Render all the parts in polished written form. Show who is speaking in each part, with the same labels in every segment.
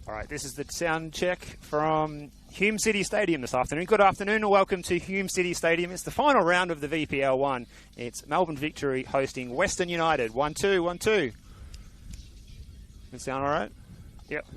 Speaker 1: All right, this is the sound check from Hume City Stadium this afternoon. Good afternoon and welcome to Hume City Stadium. It's the final round of the VPL 1. It's Melbourne Victory hosting Western United. 1-2, 1-2. Does it sound all right? Yep.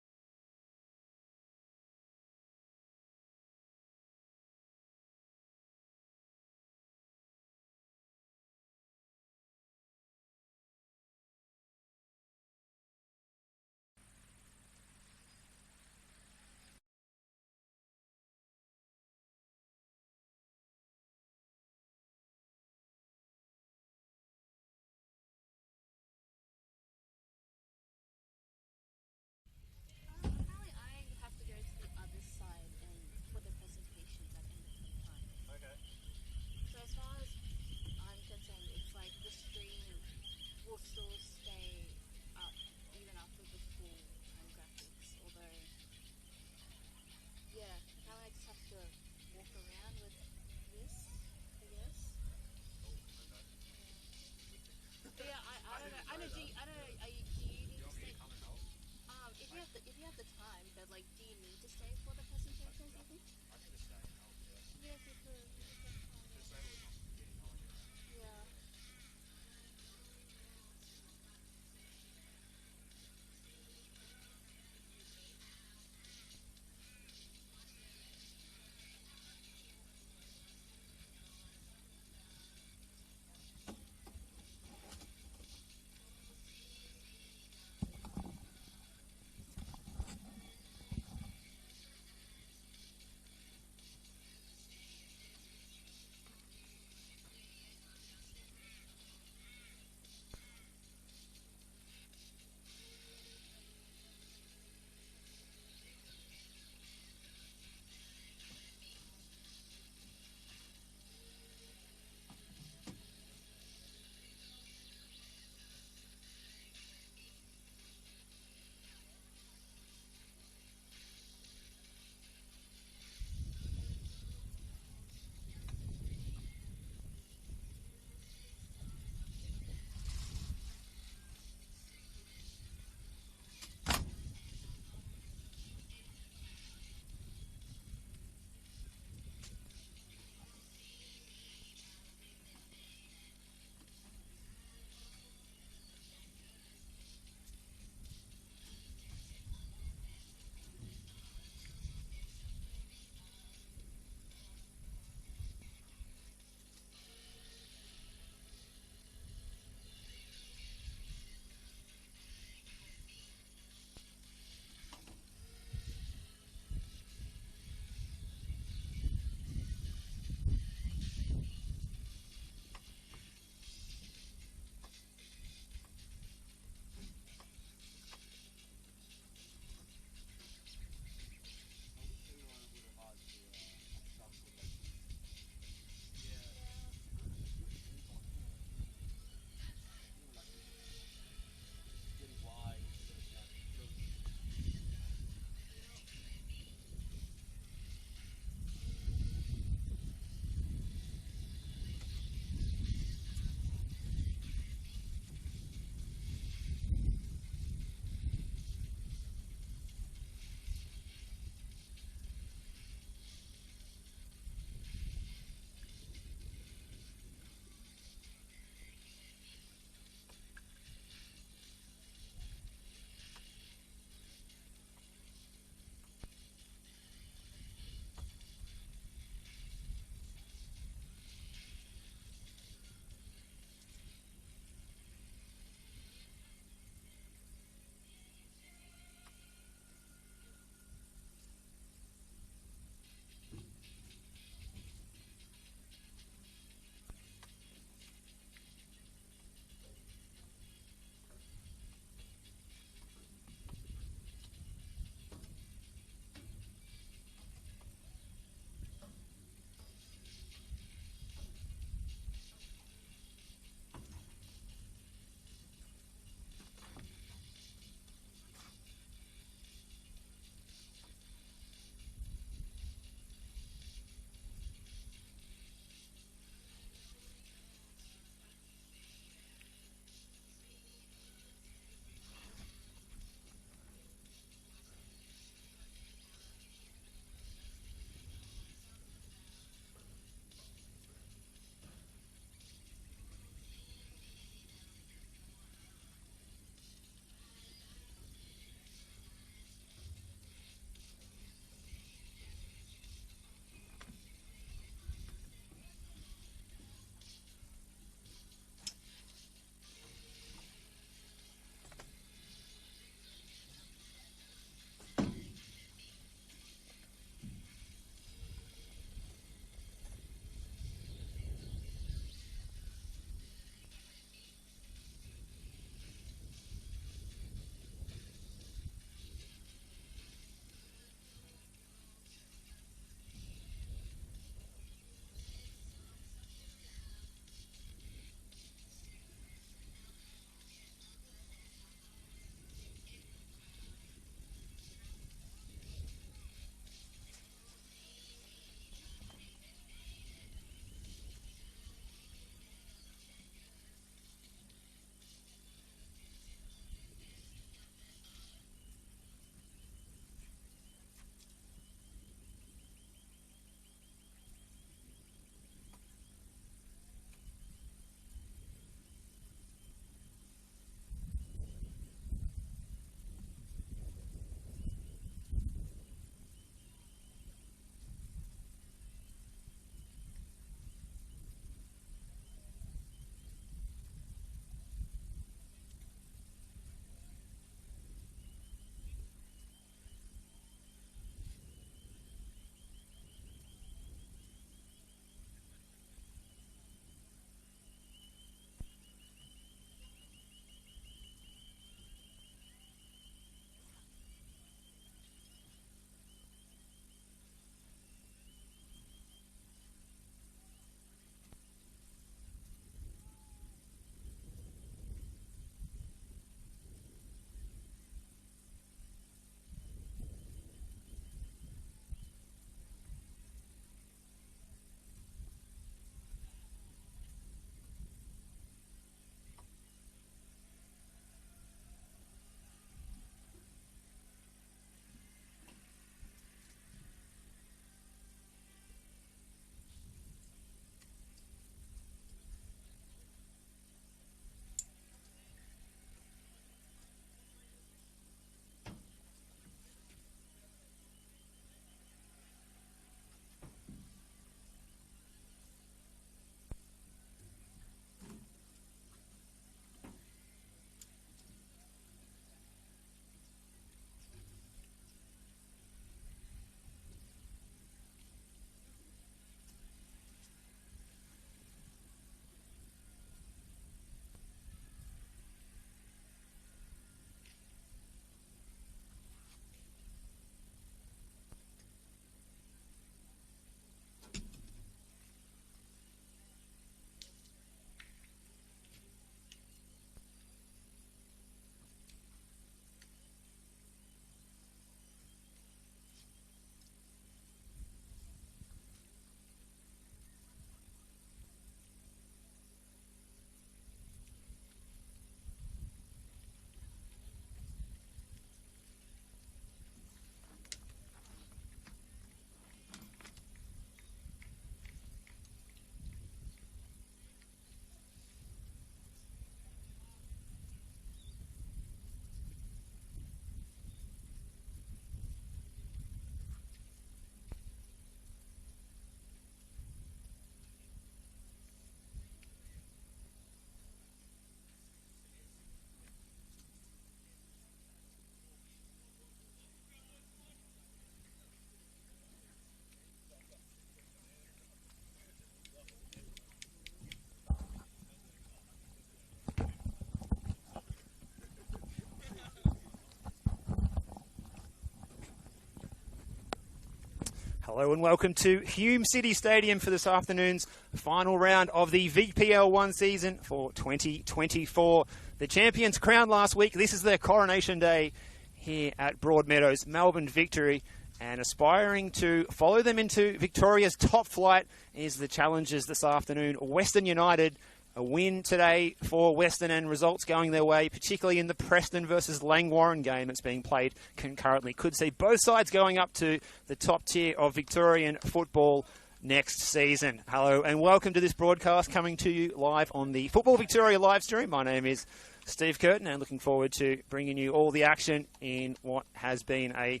Speaker 1: Hello and welcome to Hume City Stadium for this afternoon's final round of the VPL 1 season for 2024. The champions crowned last week. This is their coronation day here at Broadmeadows. Melbourne Victory, and aspiring to follow them into Victoria's top flight is the challengers this afternoon. Western United, a win today for Western and results going their way, particularly in the Preston versus Langwarrin game that's being played concurrently. Could see both sides going up to the top tier of Victorian football next season. Hello and welcome to this broadcast coming to you live on the Football Victoria live stream. My name is Steve Curtin and looking forward to bringing you all the action in what has been a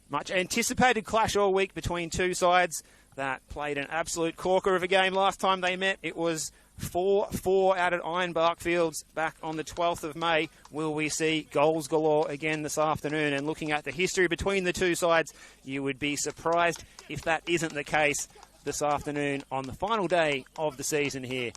Speaker 1: much anticipated clash all week between two sides that played an absolute corker of a game last time they met. It was 4-4 out at Ironbark Fields back on the 12th of May. Will we see goals galore again this afternoon? And looking at the history between the two sides, you would be surprised if that isn't the case this afternoon on the final day of the season here.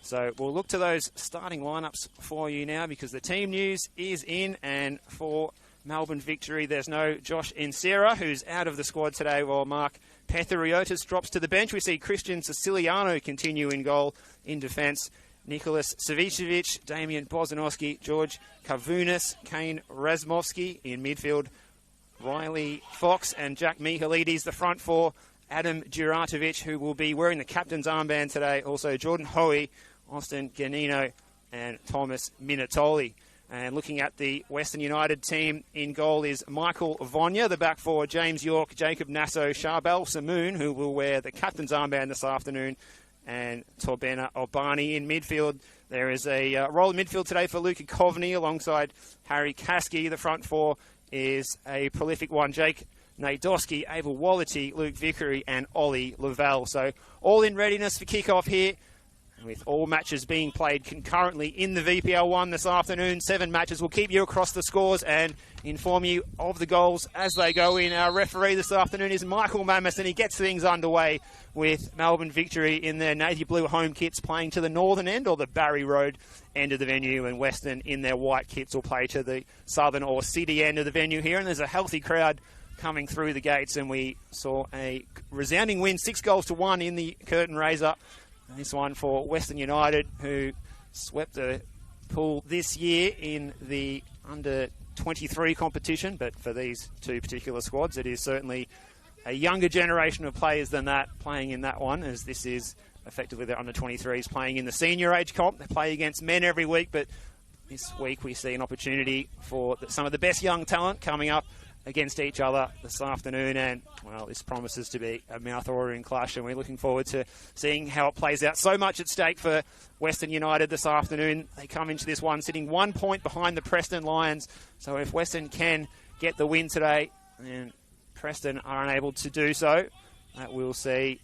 Speaker 1: So we'll look to those starting lineups for you now because the team news is in, and for Melbourne Victory, there's no Josh Ensera, who's out of the squad today, while Mark Petheriotis drops to the bench. We see Christian Siciliano continue in goal in defence. Nicholas Savicevic, Damian Bozanowski, George Kavunas, Kane Razmovsky in midfield. Riley Fox and Jack Mihalides, the front four. Adam Duratovic, who will be wearing the captain's armband today. Also Jordan Hoey, Austin Ganino and Thomas Minatoli. And looking at the Western United team, in goal is Michael Vonya, the back four, James York, Jacob Nasso, Charbel Samoon, who will wear the captain's armband this afternoon, and Torbena Obani in midfield. There is a role in midfield today for Luca Coveney alongside Harry Kasky. The front four is a prolific one, Jake Nadoski, Abel Wallity, Luke Vickery and Ollie Lavelle. So all in readiness for kick-off here, with all matches being played concurrently in the VPL 1 this afternoon. 7 matches. We'll keep you across the scores and inform you of the goals as they go in. Our referee this afternoon is Michael Mammis, and he gets things underway with Melbourne Victory in their navy blue home kits playing to the northern end or the Barry Road end of the venue, and Western in their white kits will play to the southern or city end of the venue here. And there's a healthy crowd coming through the gates, and we saw a resounding win, 6-1 in the curtain raiser. And this one for Western United, who swept the pool this year in the under-23 competition. But for these two particular squads, it is certainly a younger generation of players than that playing in that one, as this is effectively the under-23s playing in the senior age comp. They play against men every week, but this week we see an opportunity for some of the best young talent coming up against each other this afternoon, and well, this promises to be a mouth-watering clash, and we're looking forward to seeing how it plays out. So much at stake for Western United this afternoon. They come into this one sitting 1 point behind the Preston Lions, so if Western can get the win today and Preston are unable to do so, that will see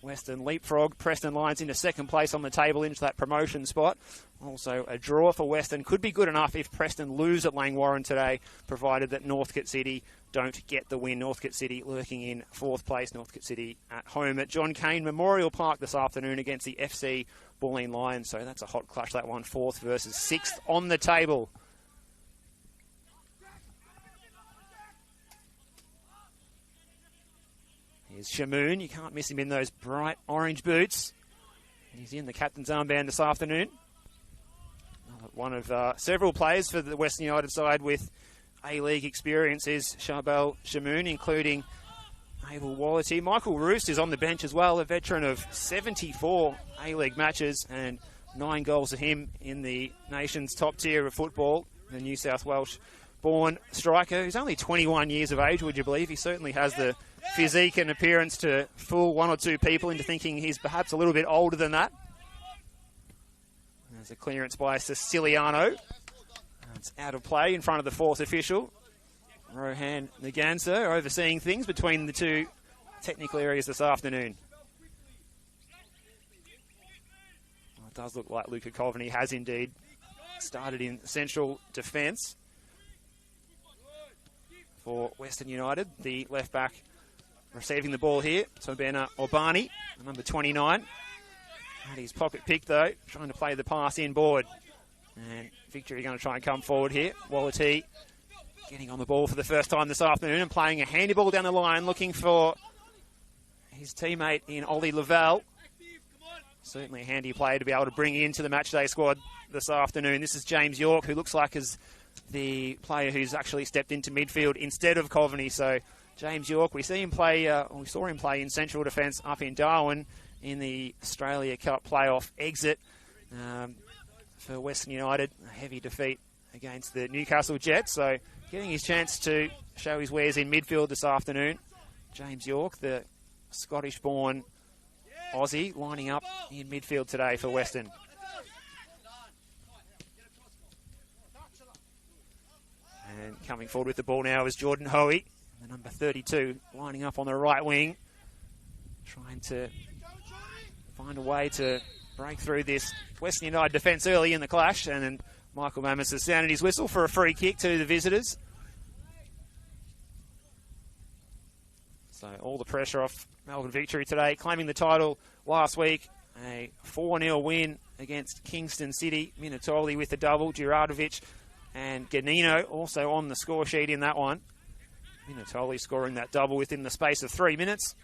Speaker 1: Western leapfrog Preston Lions into second place on the table, into that promotion spot. Also, a draw for Western could be good enough if Preston lose at Langwarrin today, provided that Northcote City don't get the win. Northcote City lurking in 4th place. Northcote City at home at John Cain Memorial Park this afternoon against the FC Bulleen Lions. So that's a hot clash, that one. 4th versus 6th on the table. Here's Shamoon. You can't miss him in those bright orange boots. He's in the captain's armband this afternoon. One of several players for the Western United side with A-League experience is Charbel Shamoon, including Abel Wallity. Michael Roost is on the bench as well, a veteran of 74 A-League matches and 9 goals for him in the nation's top tier of football. The New South Welsh-born striker who's only 21 years of age, would you believe? He certainly has the physique and appearance to fool one or two people into thinking he's perhaps a little bit older than that. There's a clearance by Siciliano. It's out of play in front of the 4th official. Rohan Nagansa overseeing things between the two technical areas this afternoon. Well, it does look like Luca Coveney has indeed started in central defence for Western United. The left back receiving the ball here, Torbena Obani, number 29. Had his pocket pick though, trying to play the pass inboard. And Victory going to try and come forward here. Wallity getting on the ball for the first time this afternoon and playing a handy ball down the line, looking for his teammate in Ollie Lavelle. Certainly a handy player to be able to bring into the matchday squad this afternoon. This is James York, who looks like is the player who's actually stepped into midfield instead of Coveney. So James York, we saw him play in central defence up in Darwin in the Australia Cup playoff exit for Western United. A heavy defeat against the Newcastle Jets. So getting his chance to show his wares in midfield this afternoon. James York, the Scottish-born Aussie, lining up in midfield today for Western. And coming forward with the ball now is Jordan Hoey, the number 32, lining up on the right wing, trying to find a way to break through this Western United defence early in the clash. And then Michael Mammis has sounded his whistle for a free kick to the visitors. So all the pressure off Melbourne Victory today, claiming the title last week. A 4-0 win against Kingston City. Minatoli with the double. Djuradovic and Ganino also on the score sheet in that one. Minatoli scoring that double within the space of 3 minutes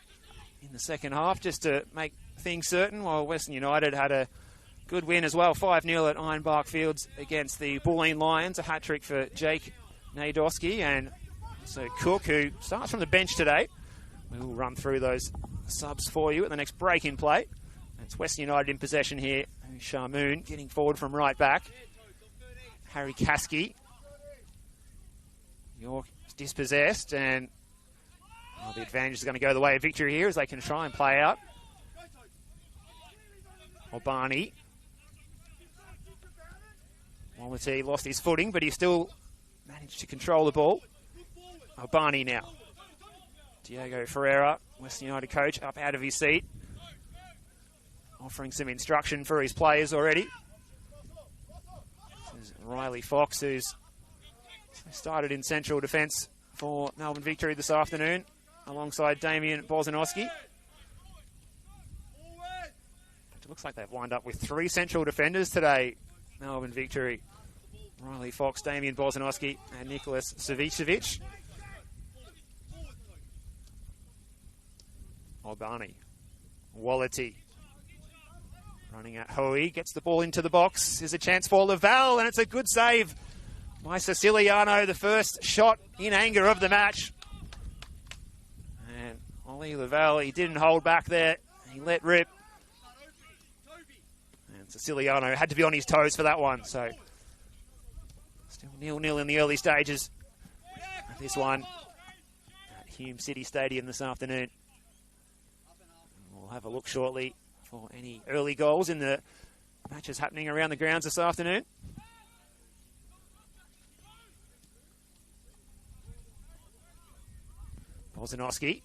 Speaker 1: in the second half, just to make things certain, while Western United had a good win as well. 5-0 at Ironbark Fields against the Bulleen Lions. A hat-trick for Jake Nadoski, and so Cook, who starts from the bench today. We'll run through those subs for you at the next break in play. It's Western United in possession here. Sharmoon getting forward from right back. Harry Caskey. York is dispossessed, and the advantage is going to go the way of Victory here as they can try and play out. Obani. Walmati lost his footing, but he still managed to control the ball. Obani now. Diego Ferreira, Western United coach, up out of his seat, offering some instruction for his players already. This is Riley Fox, who's started in central defence for Melbourne Victory this afternoon, alongside Damien Bozanowski. It looks like they've lined up with 3 central defenders today, Melbourne Victory. Riley Fox, Damien Bozanowski and Nicholas Savicevic. Obani. Wallati. Running at Hoey. Gets the ball into the box. There's a chance for Lavelle, and it's a good save by Siciliano. The first shot in anger of the match. And Ollie Lavelle, he didn't hold back there. He let rip. And Siciliano had to be on his toes for that one. So still 0-0 in the early stages of this one at Hume City Stadium this afternoon. We'll have a look shortly for any early goals in the matches happening around the grounds this afternoon. Bozanowski.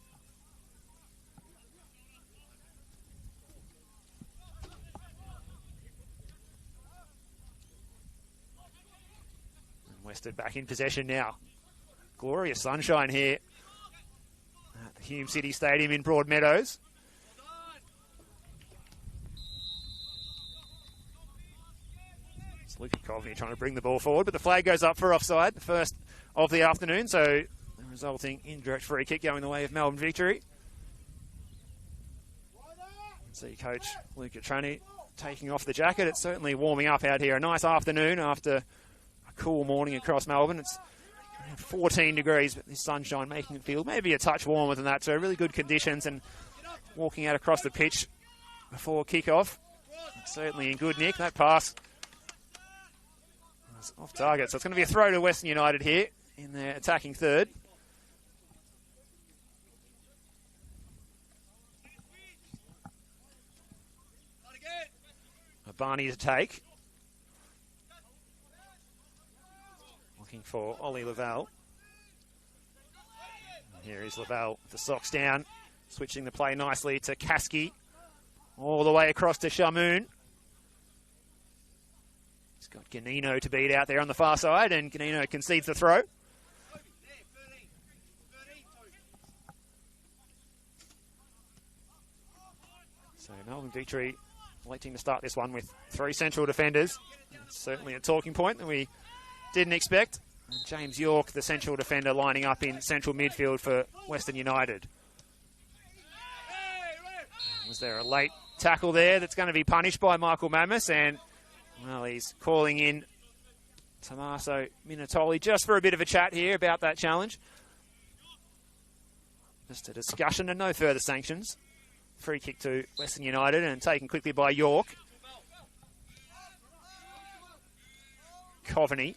Speaker 1: And Western back in possession now. Glorious sunshine here at the Hume City Stadium in Broadmeadows. Luke Coveney trying to bring the ball forward, but the flag goes up for offside, the first of the afternoon, so the resulting indirect free kick going the way of Melbourne Victory. See Coach Luke Trani taking off the jacket. It's certainly warming up out here. A nice afternoon after a cool morning across Melbourne. It's around 14 degrees, but this sunshine making it feel maybe a touch warmer than that, so really good conditions, and walking out across the pitch before kick-off. Certainly in good nick. That pass off target, so it's going to be a throw to Western United here in their attacking third. Barney to take. Looking for Ollie Lavelle. Here is Lavelle with the socks down, switching the play nicely to Caskey. All the way across to Sharmoon. He's got Ganino to beat out there on the far side, and Ganino concedes the throw. So Melbourne Victory electing to start this one with 3 central defenders. It's certainly a talking point that we didn't expect. And James York, the central defender, lining up in central midfield for Western United. Was there a late tackle there that's going to be punished by Michael Mammis? And, well, he's calling in Tommaso Minatoli just for a bit of a chat here about that challenge. Just a discussion and no further sanctions. Free kick to Western United and taken quickly by York. Coveney.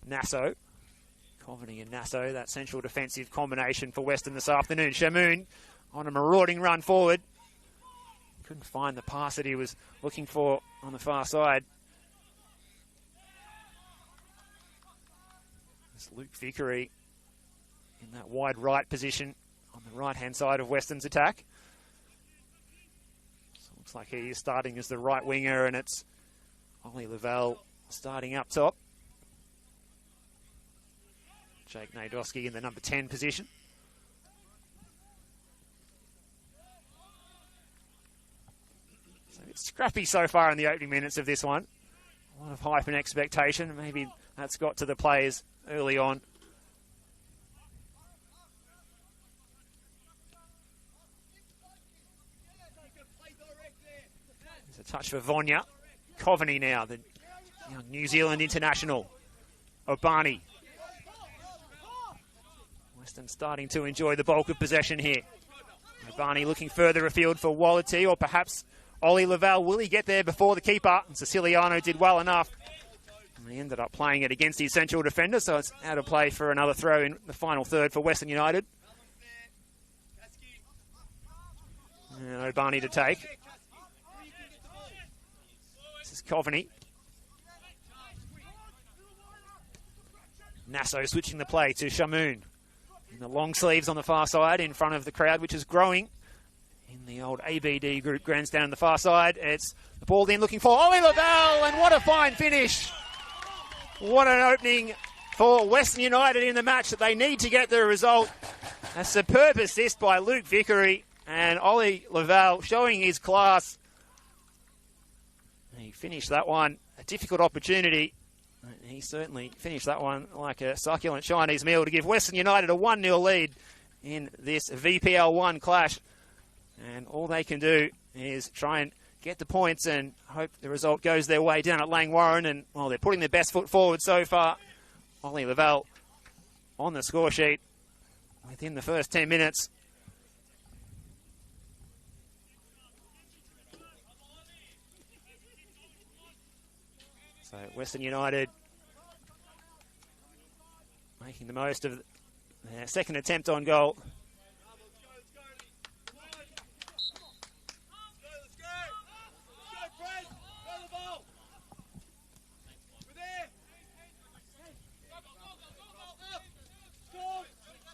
Speaker 1: Nasso. Coveney and Nasso, that central defensive combination for Western this afternoon. Shamoon on a marauding run forward. Couldn't find the pass that he was looking for on the far side. It's Luke Vickery in that wide right position on the right-hand side of Western's attack. So it looks like he is starting as the right winger, and it's Ollie Lavelle starting up top. Jake Nadoski in the number 10 position. So it's scrappy so far in the opening minutes of this one. A lot of hype and expectation. Maybe that's got to the players early on. There's a touch for Vonya. Coveney now, the young New Zealand international. Obani. Western starting to enjoy the bulk of possession here. Obani looking further afield for Wallerty, or perhaps Ollie Lavelle. Will he get there before the keeper? And Siciliano did well enough. And he ended up playing it against his central defender, so it's out of play for another throw in the final third for Western United. And Obani to take. This is Coveney. Nasso switching the play to Shamoon. In the long sleeves on the far side in front of the crowd, which is growing in the old ABD group grandstand on the far side. It's the ball in looking for Ollie Lavelle, and what a fine finish. What an opening for Western United in the match that they need to get the result. A superb assist by Luke Vickery, and Ollie Lavelle showing his class. He finished that one, a difficult opportunity. He certainly finished that one like a succulent Chinese meal to give Western United a 1-0 lead in this VPL 1 clash. And all they can do is try and get the points and hope the result goes their way down at Langwarrin. And, well, they're putting their best foot forward so far. Ollie Lavelle on the score sheet within the first 10 minutes. So Western United making the most of their second attempt on goal.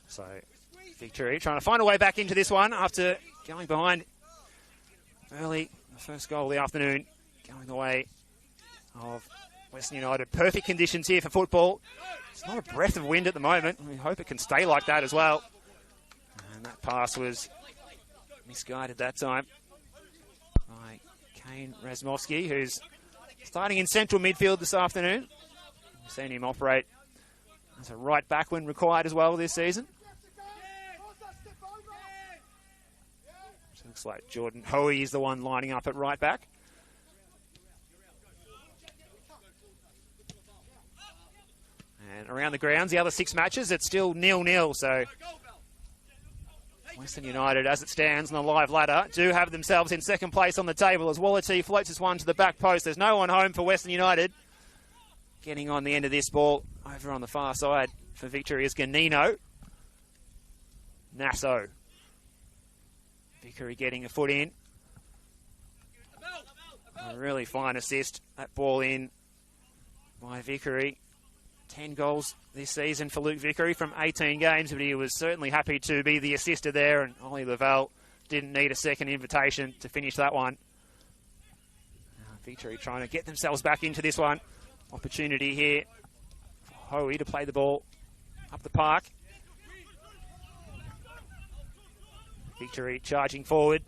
Speaker 1: So Victory trying to find a way back into this one after going behind early. The first goal of the afternoon going the way of Western United. Perfect conditions here for football. It's not a breath of wind at the moment. We hope it can stay like that as well. And that pass was misguided that time by Kane Razmovsky, who's starting in central midfield this afternoon. We've seen him operate as a right back when required as well this season. So it looks like Jordan Hoey is the one lining up at right back. And around the grounds, the other 6 matches, it's still 0-0. So Western United, as it stands on the live ladder, do have themselves in second place on the table as Wallerty floats this one to the back post. There's no one home for Western United. Getting on the end of this ball over on the far side for Victory is Ganino. Nasso. Vickery getting a foot in. A really fine assist. That ball in by Vickery. 10 goals this season for Luke Vickery from 18 games, but he was certainly happy to be the assister there, and Ollie Lavelle didn't need a second invitation to finish that one. Victory trying to get themselves back into this one. Opportunity here for Hoey to play the ball up the park. Victory charging forward.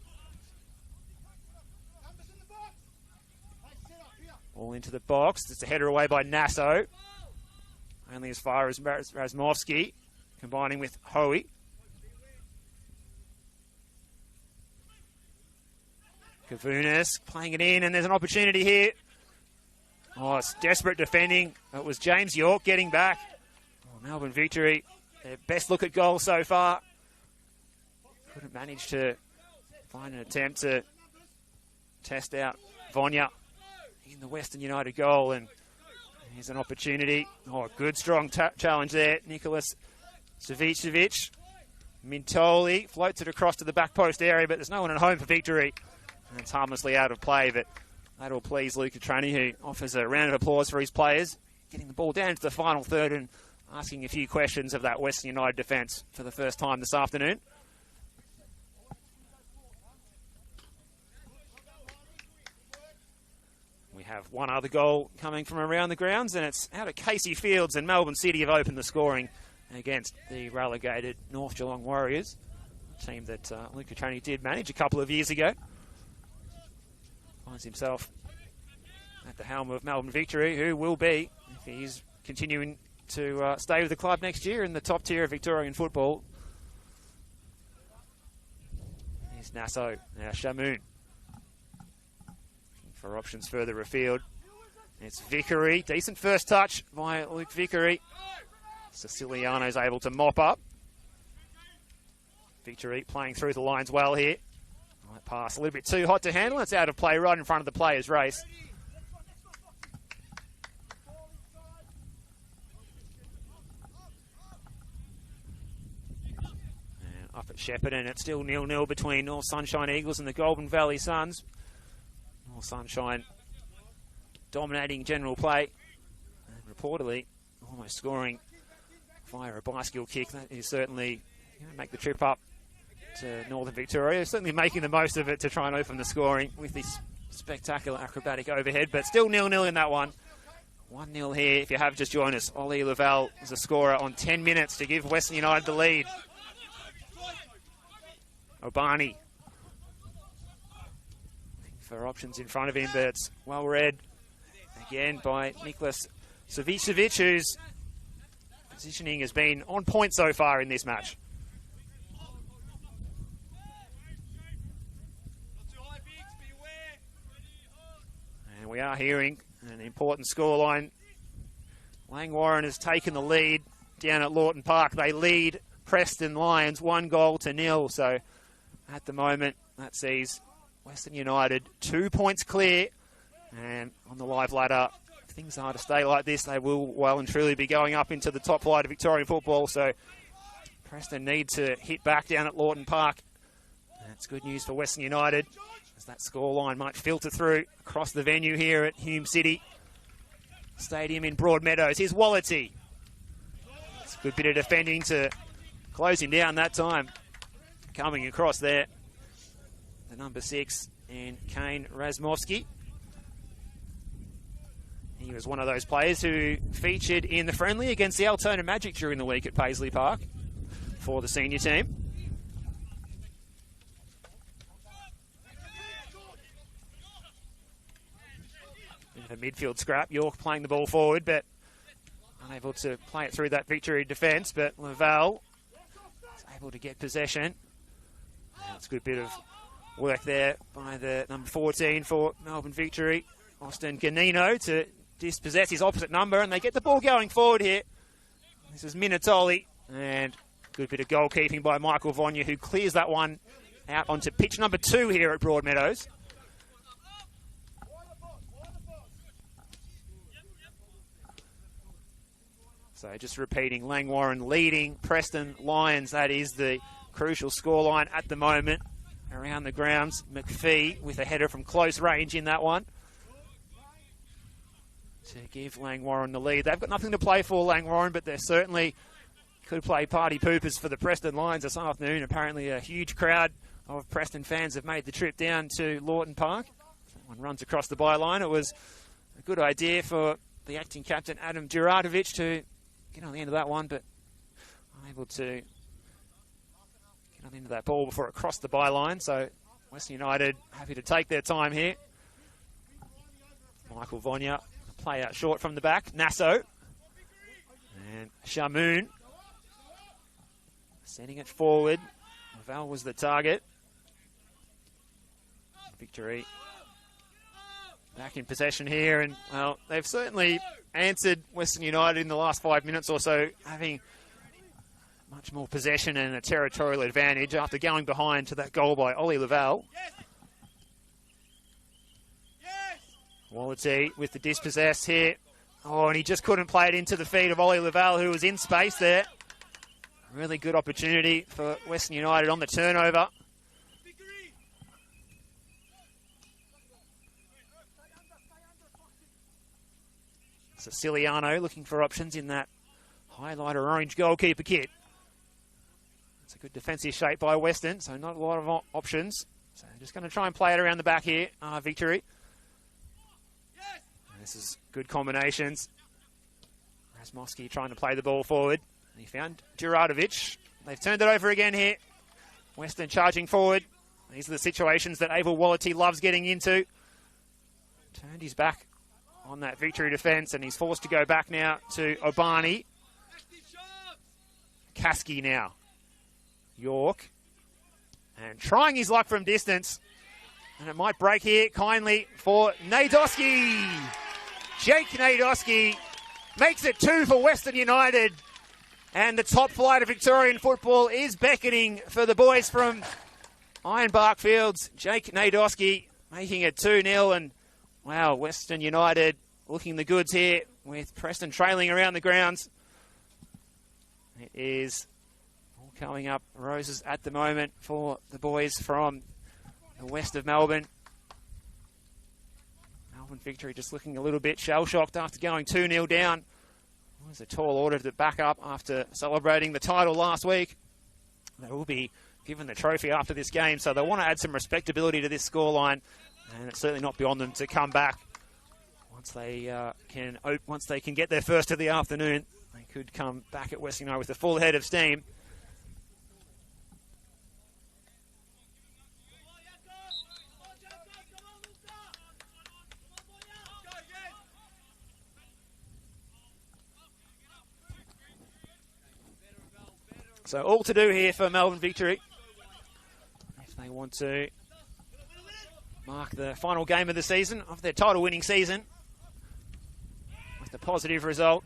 Speaker 1: All into the box. It's a header away by Nasso. Only as far as Razmovsky, combining with Hoey. Kavunas playing it in, and there's an opportunity here. Oh, it's desperate defending. It was James York getting back. Oh, Melbourne Victory, their best look at goal so far. Couldn't manage to find an attempt to test out Vonya in the Western United goal, and here's an opportunity. Oh, a good strong challenge there. Nicholas Savicevic. Mintoli floats it across to the back post area, but there's no one at home for Victory. And it's harmlessly out of play, but that'll please Luca Trani, who offers a round of applause for his players, getting the ball down to the final third and asking a few questions of that Western United defence for the first time this afternoon. We have one other goal coming from around the grounds, and it's out of Casey Fields, and Melbourne City have opened the scoring against the relegated North Geelong Warriors, a team that Luca Trani did manage a couple of years ago. Finds himself at the helm of Melbourne Victory, who will be, if he's continuing to stay with the club next year, in the top tier of Victorian football. Here's Nasso, now Shamoon. For options further afield. It's Vickery. Decent first touch by Luke Vickery. Siciliano's able to mop up. Victory playing through the lines well here. Right pass, a little bit too hot to handle. It's out of play right in front of the players' race. And up at Shepparton, it's still 0-0 between North Sunshine Eagles and the Goulburn Valley Suns. North Sunshine dominating general play and reportedly almost scoring via a bicycle kick. That is certainly going to make the trip up to Northern Victoria. Certainly making the most of it to try and open the scoring with this spectacular acrobatic overhead, but still 0-0 in that one. 1-0 here. If you have just joined us, Ollie Lavelle is a scorer on 10 minutes to give Western United the lead. Obani for options in front of him, but it's well read again by Nicholas Savicevic, whose positioning has been on point so far in this match. And we are hearing an important scoreline. Langwarren has taken the lead down at Lawton Park. They lead Preston Lions 1-0. So at the moment, that sees Western United 2 points clear, and on the live ladder, if things are to stay like this, they will well and truly be going up into the top flight of Victorian football. So Preston need to hit back down at Lawton Park. That's good news for Western United, as that scoreline might filter through across the venue here at Hume City Stadium in Broadmeadows. Here's Wallity. It's a good bit of defending to close him down that time. Coming across there, the number 6 and Kane Razmovsky. He was one of those players who featured in the friendly against the Altona Magic during the week at Paisley Park for the senior team. A midfield scrap. York playing the ball forward, but unable to play it through that Victory defence. But Lavelle is able to get possession. That's a good bit of work there by the number 14 for Melbourne Victory, Austin Ganino, to dispossess his opposite number, and they get the ball going forward here. This is Minatoli, and good bit of goalkeeping by Michael Vonya, who clears that one out onto pitch number 2 here at Broadmeadows. So just repeating, Langwarren leading Preston Lions. That is the crucial scoreline at the moment around the grounds. McPhee with a header from close range in that one to give Langwarren the lead. They've got nothing to play for, Langwarren, but they certainly could play party poopers for the Preston Lions this afternoon. Apparently a huge crowd of Preston fans have made the trip down to Lawton Park. Someone runs across the byline. It was a good idea for the acting captain, Adam Djuradovic, to get on the end of that one, but unable to get on the end of that ball before it crossed the byline. So Western United happy to take their time here. Michael Vonya, play out short from the back. Nasso and Shamoon sending it forward. Lavelle was the target. Victory back in possession here, and well, they've certainly answered Western United in the last 5 minutes or so, having much more possession and a territorial advantage after going behind to that goal by Ollie Lavelle. Wallerty with the dispossessed here. Oh, and he just couldn't play it into the feet of Ollie Lavelle, who was in space there. Really good opportunity for Western United on the turnover. Siciliano looking for options in that highlighter orange goalkeeper kit. It's a good defensive shape by Western, so not a lot of options. So just going to try and play it around the back here, Victory. And this is good combinations. Razmowski trying to play the ball forward. And he found Djuradovic. They've turned it over again here. Western charging forward. These are the situations that Abel Wallerty loves getting into. Turned his back on that Victory defence, and he's forced to go back now to Obani. Kasky now. York. And trying his luck from distance. And it might break here kindly for Nadoski. Jake Nadoski makes it 2 for Western United. And the top flight of Victorian football is beckoning for the boys from Ironbark Fields. Jake Nadoski making it 2-0. And wow, Western United looking the goods here with Preston trailing around the grounds. It is all coming up roses at the moment for the boys from the west of Melbourne. Melbourne Victory just looking a little bit shell-shocked after going 2-0 down. It was a tall order to back up after celebrating the title last week. They will be given the trophy after this game, so they want to add some respectability to this scoreline, and it's certainly not beyond them to come back once they can get their first of the afternoon. They could come back at Western United with a full head of steam. So all to do here for Melbourne Victory if they want to mark the final game of the season, of their title-winning season, with a positive result.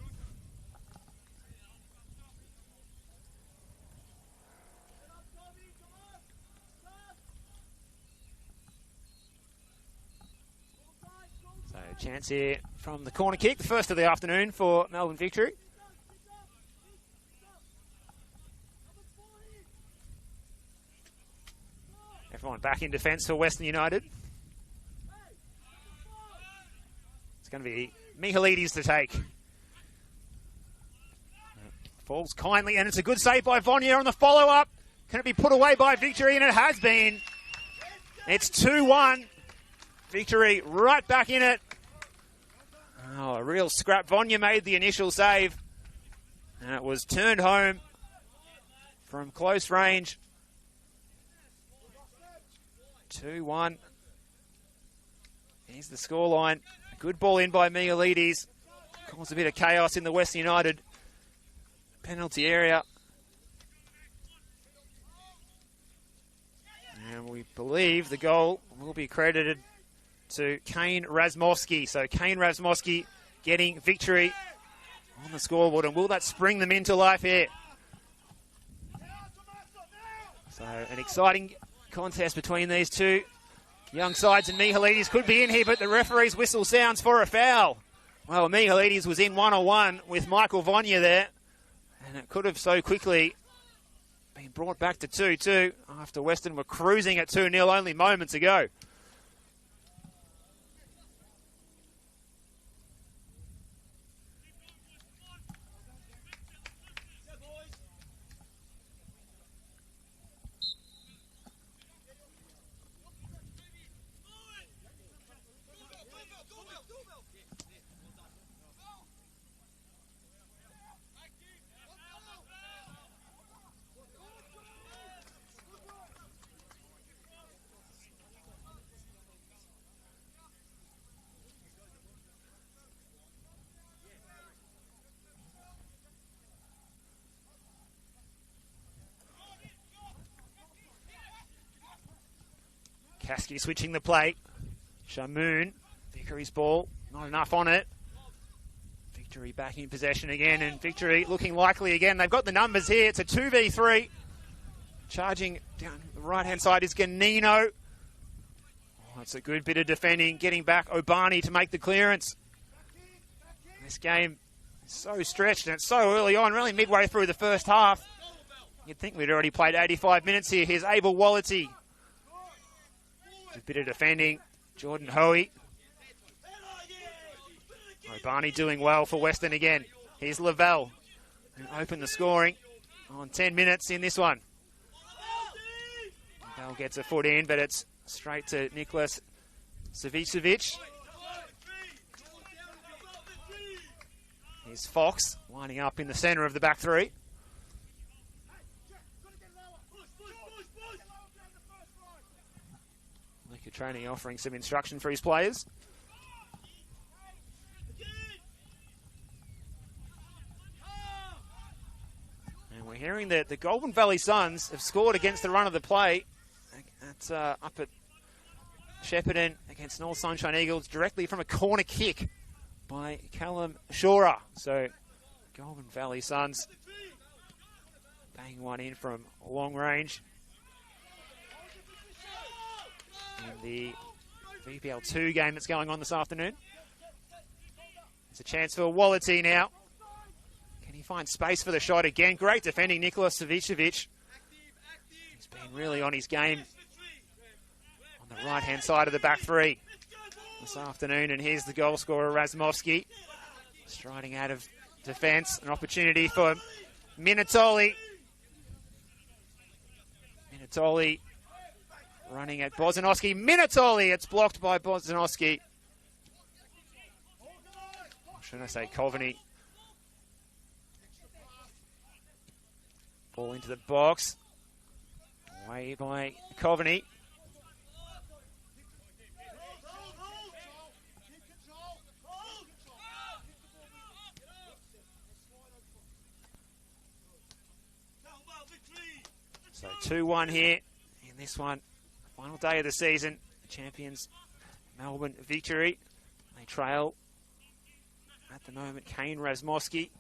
Speaker 1: So chance here from the corner kick, the first of the afternoon for Melbourne Victory. Everyone back in defence for Western United. It's going to be Mihalides to take. Falls kindly, and it's a good save by Vonier on the follow-up. Can it be put away by Victory? And it has been. It's 2-1. Victory right back in it. Oh, a real scrap. Vonier made the initial save. And it was turned home from close range. 2-1. Here's the scoreline. Good ball in by Mihalides. Caused a bit of chaos in the Western United penalty area. And we believe the goal will be credited to Kane Razmowski. So Kane Razmowski getting Victory on the scoreboard. And will that spring them into life here? So an exciting contest between these two young sides, and Mihalides could be in here, but the referee's whistle sounds for a foul. Well, Mihalides was in 1-on-1 with Michael Vonier there, and it could have so quickly been brought back to 2-2 after Western were cruising at 2-0 only moments ago. Caskey switching the plate. Shamoon, Vickery's ball, not enough on it. Victory back in possession again, and Victory looking likely again. They've got the numbers here. It's a 2v3. Charging down the right-hand side is Ganino. Oh, it's a good bit of defending. Getting back Obani to make the clearance. This game is so stretched, and it's so early on, really midway through the first half. You'd think we'd already played 85 minutes here. Here's Abel Wallity. A bit of defending. Jordan Hoey. Obani doing well for Western again. Here's Lavelle, who opened the scoring on 10 minutes in this one. Lavelle gets a foot in, but it's straight to Nicholas Savicevic. Here's Fox lining up in the centre of the back three. Liquor Training offering some instruction for his players. We're hearing that the Goulburn Valley Suns have scored against the run of the play up at Shepparton against North Sunshine Eagles directly from a corner kick by Callum Shora. So Goulburn Valley Suns banging one in from long range. In the VPL 2 game that's going on this afternoon. There's a chance for Wallity now. Can he find space for the shot again? Great defending, Nicholas Savicevic. He's been really on his game on the right-hand side of the back three this afternoon. And here's the goal scorer, Razmovsky, striding out of defence. An opportunity for Minatoli. Minatoli running at Bozanowski. Minatoli, it's blocked by Bozanowski. Or should I say Coveney? Ball into the box. Away by Coveney. So 2-1 here in this one. Final day of the season. The champions, Melbourne Victory. They trail at the moment. Kane Razmovsky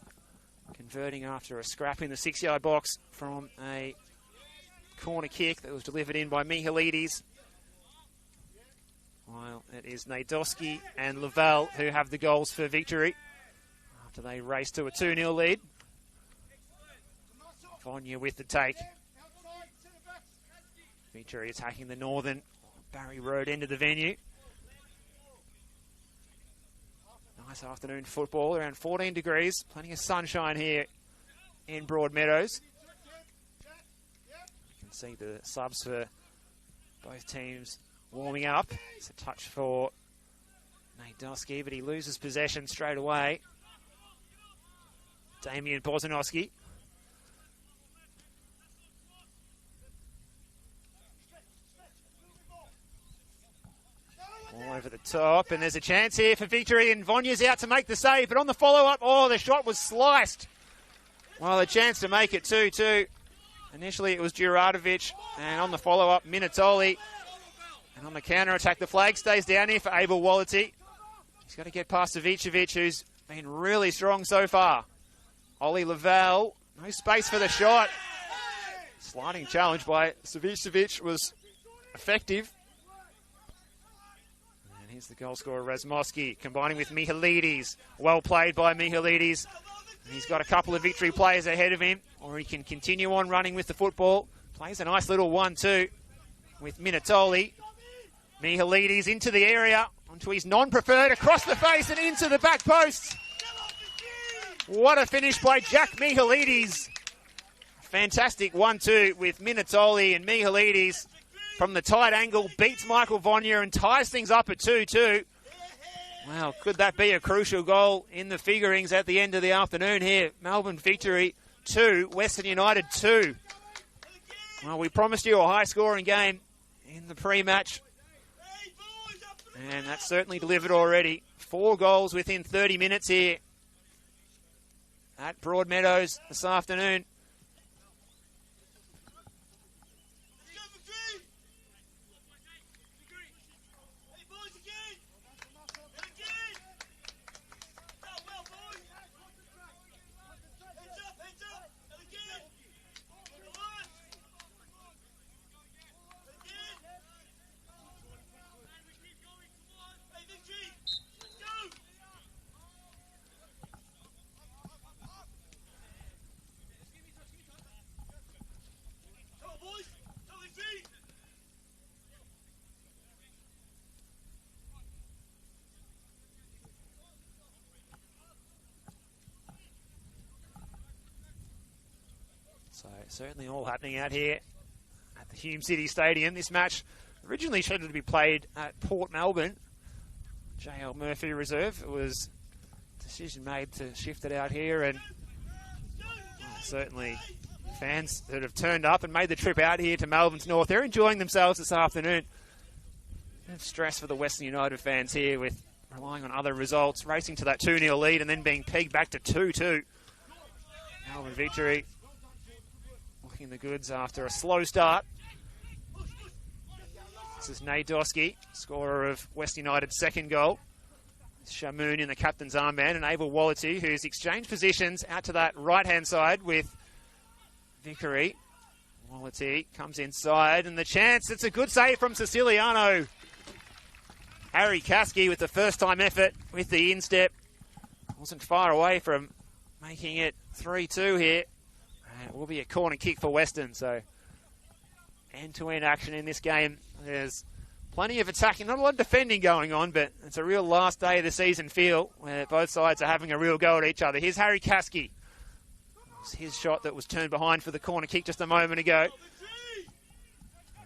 Speaker 1: converting after a scrap in the 6-yard box from a corner kick that was delivered in by Mihalides. While it is Nadoski and Lavelle who have the goals for Victory after they race to a 2-0 lead. Vonya with the take. Victory attacking the northern Barry Road end of the venue. Nice afternoon football, around 14 degrees. Plenty of sunshine here in Broadmeadows. You can see the subs for both teams warming up. It's a touch for Nadoski, but he loses possession straight away. Damian Bozanowski. All over the top, and there's a chance here for Victory, and Vonya's out to make the save, but on the follow-up, oh, the shot was sliced. Well, a chance to make it 2-2. Initially, it was Djuradovic, and on the follow-up, Minatoli. And on the counter-attack, the flag stays down here for Abel Wallity. He's got to get past Savicevic, who's been really strong so far. Ollie Lavelle, no space for the shot. Sliding challenge by Savicevic was effective. Here's the goal scorer, Razmovsky, combining with Mihalides. Well played by Mihalides. He's got a couple of Victory players ahead of him, or he can continue on running with the football. Plays a nice little 1-2 with Minatoli. Mihalides into the area, onto his non-preferred, across the face and into the back post. What a finish by Jack Mihalides. Fantastic 1-2 with Minatoli, and Mihalides from the tight angle beats Michael Vonya and ties things up at 2-2. Wow, could that be a crucial goal in the figurings at the end of the afternoon here? Melbourne Victory 2, Western United 2. Well, we promised you a high-scoring game in the pre-match, and that's certainly delivered already. 4 goals within 30 minutes here at Broadmeadows this afternoon. So certainly all happening out here at the Hume City Stadium. This match originally scheduled to be played at Port Melbourne, JL Murphy Reserve. It was a decision made to shift it out here, and certainly fans that have turned up and made the trip out here to Melbourne's North, they're enjoying themselves this afternoon. Stress for the Western United fans here with relying on other results, racing to that 2-0 lead and then being pegged back to 2-2. Melbourne Victory looking the goods after a slow start. This is Nadoski, scorer of Western United's second goal. Shamoon in the captain's armband, and Abel Wallity, who's exchanged positions out to that right-hand side with Vickery. Wallity comes inside, and the chance, it's a good save from Siciliano. Harry Kasky with the first-time effort with the instep. Wasn't far away from making it 3-2 here. And it will be a corner kick for Western, so end-to-end action in this game. There's plenty of attacking, not a lot of defending going on, but it's a real last day of the season feel where both sides are having a real go at each other. Here's Harry Kasky. It was his shot that was turned behind for the corner kick just a moment ago.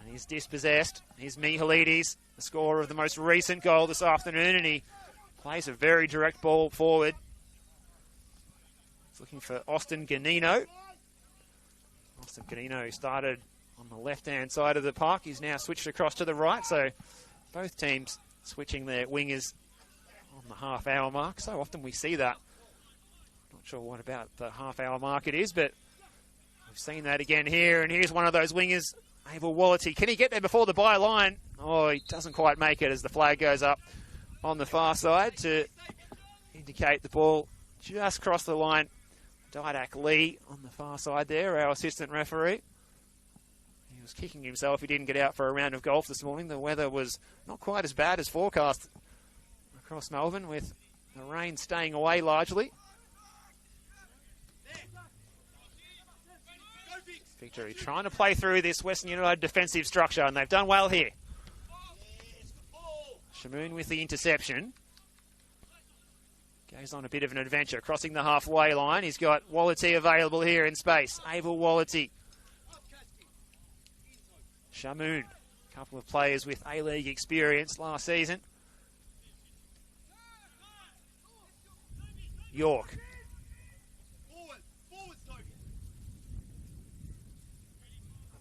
Speaker 1: And he's dispossessed. Here's Mihalides, the scorer of the most recent goal this afternoon, and he plays a very direct ball forward. He's looking for Austin Ganino. Austin Ganino started on the left-hand side of the park. He's now switched across to the right, so both teams switching their wingers on the half-hour mark. So often we see that. Not sure what about the half-hour mark it is, but we've seen that again here, and here's one of those wingers, Abel Wallity. Can he get there before the byline? Oh, he doesn't quite make it as the flag goes up on the far side to indicate the ball just crossed the line. Didak Lee on the far side there, our assistant referee. He was kicking himself. He didn't get out for a round of golf this morning. The weather was not quite as bad as forecast across Melbourne, with the rain staying away largely. Victory trying to play through this Western United defensive structure, and they've done well here. Shamoon with the interception. Goes on a bit of an adventure, crossing the halfway line. He's got Wallity available here in space. Abel Wallity. Shamoon, a couple of players with A-League experience last season. York.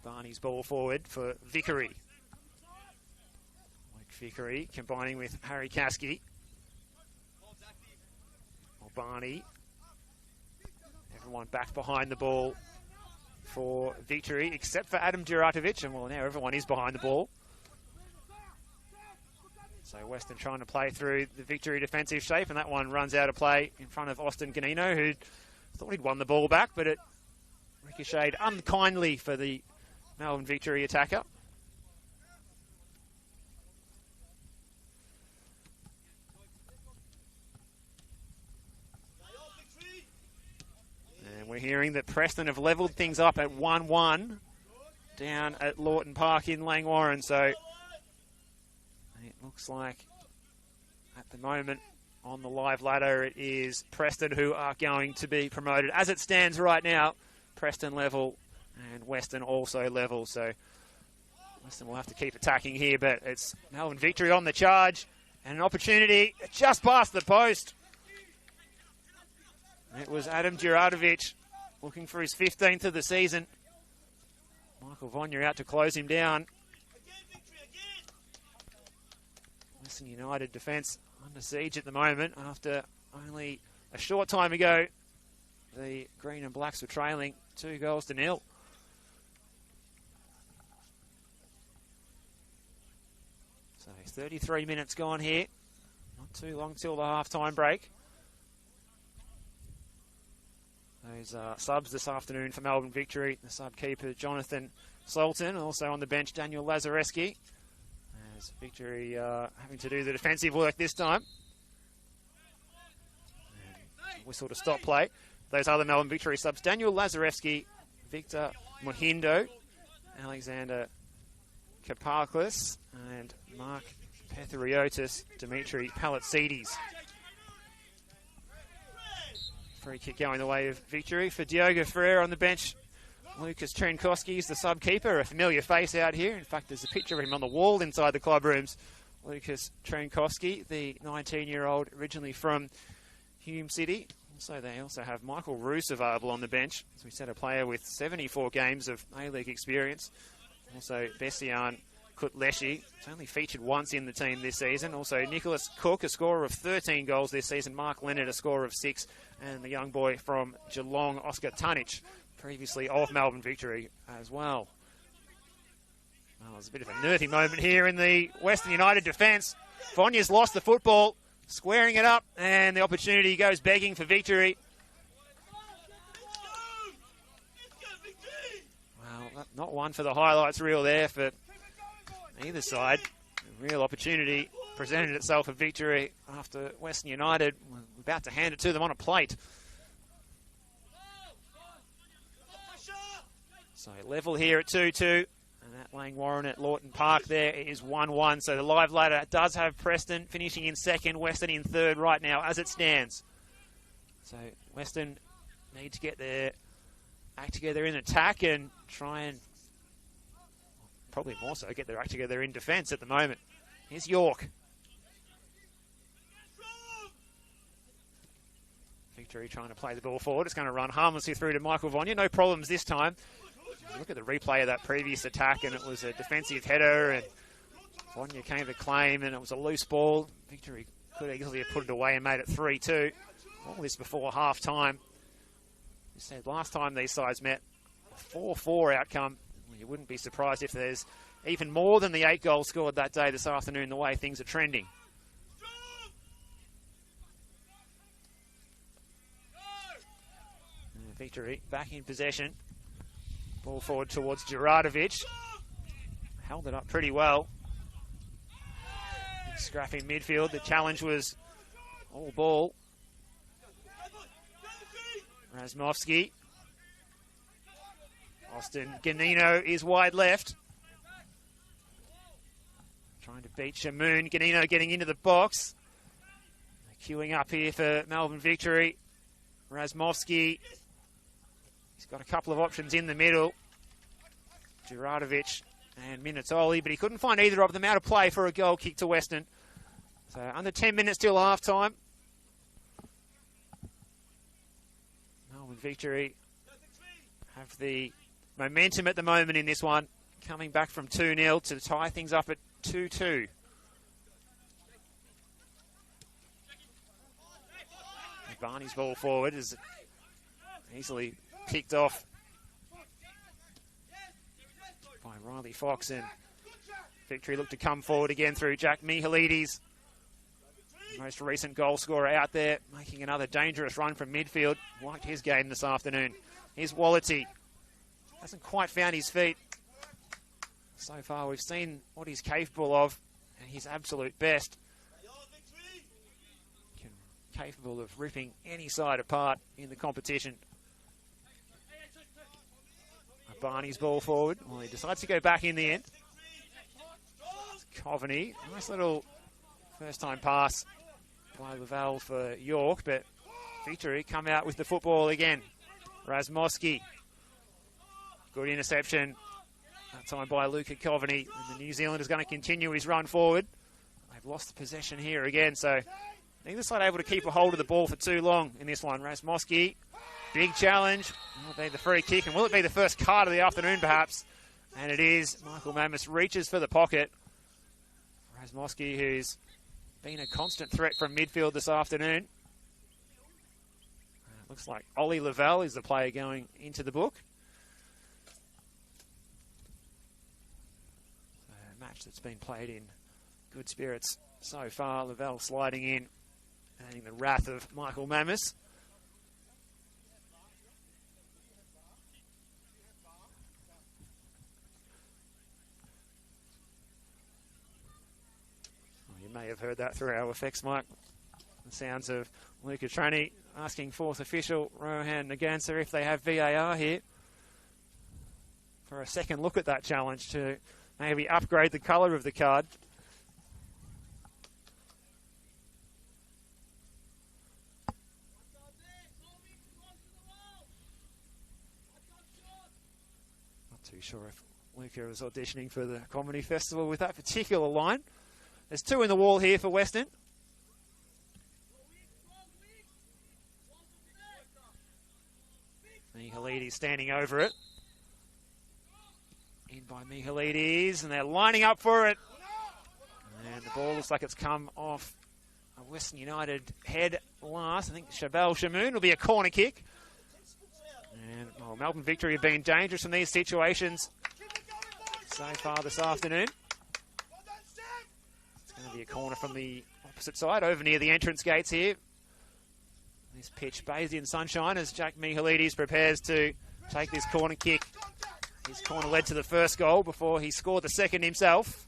Speaker 1: Barney's ball forward for Vickery. Vickery combining with Harry Kasky. Barney. Everyone back behind the ball for Victory, except for Adam Djuratovic, and well, now everyone is behind the ball. So Western trying to play through the Victory defensive shape, and that one runs out of play in front of Austin Ganino, who thought he'd won the ball back, but it ricocheted unkindly for the Melbourne Victory attacker. We're hearing that Preston have levelled things up at 1-1 down at Lawton Park in Langwarrin. So it looks like at the moment on the live ladder it is Preston who are going to be promoted. As it stands right now, Preston level and Western also level. So Western will have to keep attacking here, but it's Melbourne Victory on the charge and an opportunity just past the post. It was Adam Djuratovic looking for his 15th of the season. Michael Vonya out to close him down. Western United defence under siege at the moment after only a short time ago the Green and Blacks were trailing 2-0. So 33 minutes gone here. Not too long till the half-time break. Those subs this afternoon for Melbourne Victory. The sub-keeper, Jonathan Sultan. Also on the bench, Daniel Lazareski. As Victory having to do the defensive work this time. And whistle to stop play. Those other Melbourne Victory subs, Daniel Lazareski, Victor Mohindo, Alexander Kapaklis, and Mark Petheriotis, Dimitri Palatsides. Free kick going the way of Victory for Diogo Ferreira on the bench Lucas Trenkowski is the sub-keeper, a familiar face out here. In fact, there's a picture of him on the wall inside the club rooms. Lucas Trenkowski, the 19-year-old originally from Hume City. So they also have Michael Roos available on the bench. As we said, a player with 74 games of A-League experience. Also, Bessian Kutleshi, it's only featured once in the team this season. Also, Nicholas Cook, a scorer of 13 goals this season. Mark Leonard, a scorer of 6. And the young boy from Geelong, Oscar Tunich, previously of Melbourne Victory as well. Well, there's a bit of a nervy moment here in the Western United defence. Vonya's lost the football, squaring it up, and the opportunity goes begging for Victory. Well, not one for the highlights reel there for either side. A real opportunity presented itself for Victory after Western United were about to hand it to them on a plate. So level here at 2-2. And that Lang Warren at Lawton Park there is 1-1. So the live ladder does have Preston finishing in second, Western in third right now as it stands. So Western need to get their act together in attack and try and probably more so get their act together in defence at the moment. Here's York. Victory trying to play the ball forward. It's going to run harmlessly through to Michael Vonya. No problems this time. Look at the replay of that previous attack, and it was a defensive header, and Vonya came to claim, and it was a loose ball. Victory could easily have put it away and made it 3-2. All this before half-time. You said last time these sides met, a 4-4 outcome. You wouldn't be surprised if there's even more than the 8 goals scored that day this afternoon, the way things are trending. Victory back in possession. Ball forward towards Juratovic. Held it up pretty well. Scrappy midfield. The challenge was all ball. Razmovsky. Austin Ganino is wide left. Trying to beat Shamoon. Ganino getting into the box. Queuing up here for Melbourne Victory. Razmovsky. He's got a couple of options in the middle. Juratovic and Minatoli, but he couldn't find either of them out of play for a goal kick to Western. So under 10 minutes till half-time. Melbourne Victory have the momentum at the moment in this one, coming back from 2-0 to tie things up at 2-2. Barney's ball forward is easily picked off by Riley Fox, and Victory look to come forward again through Jack Mihalides, the most recent goal scorer out there, making another dangerous run from midfield. Liked his game this afternoon. Here's Wallity. Hasn't quite found his feet. So far we've seen what he's capable of, and his absolute best. Capable of ripping any side apart in the competition. Barney's ball forward. Well, he decides to go back in the end. Coveney, nice little first-time pass by Lavelle for York, but Victory come out with the football again. Razmovsky. Good interception. That time by Luca Coveney. And the New Zealand is going to continue his run forward. They've lost the possession here again, so neither side able to keep a hold of the ball for too long in this one. Razmovsky. Big challenge. Will it be the free kick? And will it be the first card of the afternoon, perhaps? And it is. Michael Mammis reaches for the pocket. Razmovsky, who's been a constant threat from midfield this afternoon. Looks like Ollie Lavelle is the player going into the book. A match that's been played in good spirits so far. Lavelle sliding in, adding the wrath of Michael Mammis. May have heard that through our effects mic. The sounds of Luca Trani asking fourth official Rohan Nagansa if they have VAR here for a second look at that challenge to maybe upgrade the colour of the card. Too sure if Luca was auditioning for the comedy festival with that particular line. There's 2 in the wall here for Western. Mihalides standing over it. In by Mihalides, and they're lining up for it. And the ball looks like it's come off a Western United head last. I think Shabal Shamoon will be a corner kick. And Melbourne Victory have been dangerous in these situations so far this afternoon. It's going to be a corner from the opposite side, over near the entrance gates here. This pitch bathed in sunshine as Jack Mihalides prepares to take this corner kick. His corner led to the first goal before he scored the second himself.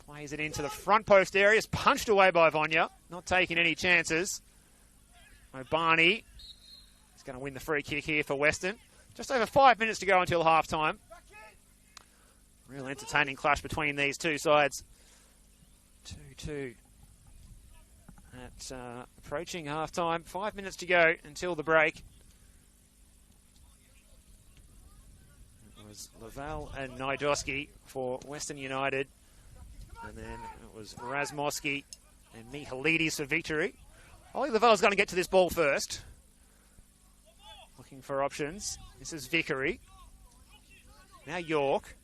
Speaker 1: Plays it into the front post area. It's punched away by Vonya. Not taking any chances. Obani is going to win the free kick here for Western. Just over 5 minutes to go until half-time. Real entertaining clash between these two sides. 2-2 at approaching half-time. 5 minutes to go until the break. It was Lavelle and Naidoski for Western United. And then it was Razmoski and Mihalides for Victory. Ollie Lavelle's going to get to this ball first. Looking for options. This is Vickery. Now York.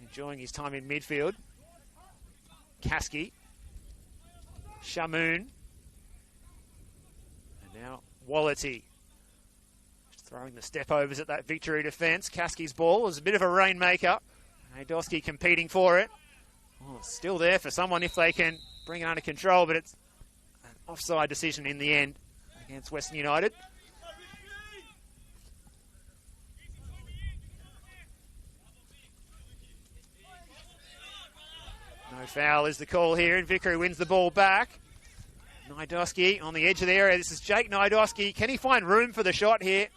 Speaker 1: Enjoying his time in midfield. Kasky. Shamoon. And now Wallity. Just throwing the step-overs at that Victory defence. Kasky's ball is a bit of a rainmaker. Naidoski competing for it. Oh, still there for someone if they can bring it under control, but it's an offside decision in the end against Western United. No foul is the call here, and Vickery wins the ball back. Naidoski on the edge of the area. This is Jake Naidoski. Can he find room for the shot here?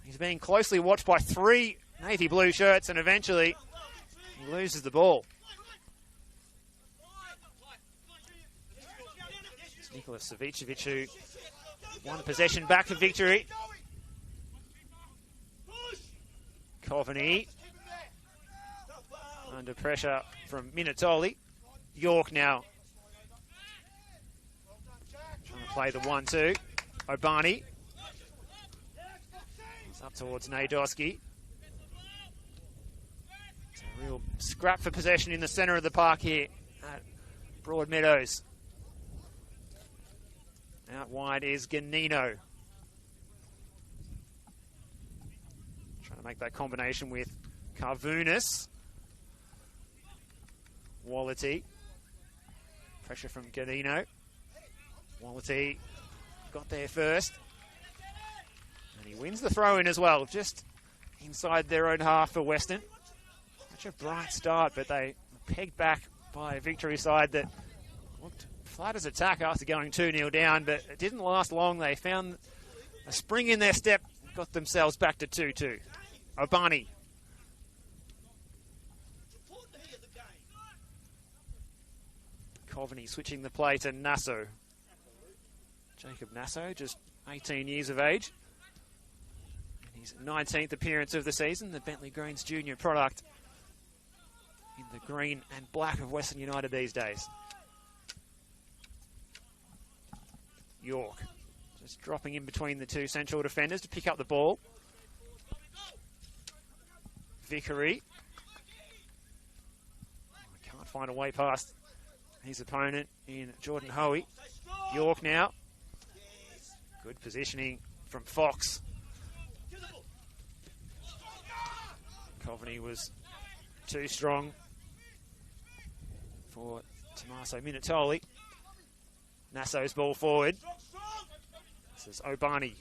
Speaker 1: He's being closely watched by 3 navy blue shirts, and eventually he loses the ball. It's Nicholas Savicevic who won possession back for Victory. Coveney under pressure from Minatoli. York now trying to play the 1-2. Obani. It's up towards Naidoski. It's a real scrap for possession in the centre of the park here at Broadmeadows. Out wide is Ganino. Trying to make that combination with Carvunas. Wallity. Pressure from Ganino. Wallity got there first. And he wins the throw-in as well, just inside their own half for Western. Such a bright start, but they were pegged back by a Victory side that looked flat as attack after going 2-0 down, but it didn't last long. They found a spring in their step, got themselves back to 2-2. Obani. Coveney switching the play to Nasso. Jacob Nasso, just 18 years of age. And his 19th appearance of the season, the Bentley Greens junior product in the green and black of Western United these days. York just dropping in between the two central defenders to pick up the ball. Vickery. Can't find a way past his opponent in Jordan Hoey. York now. Good positioning from Fox. Coveney was too strong for Tommaso Minatoli. Nasso's ball forward. This is Obani.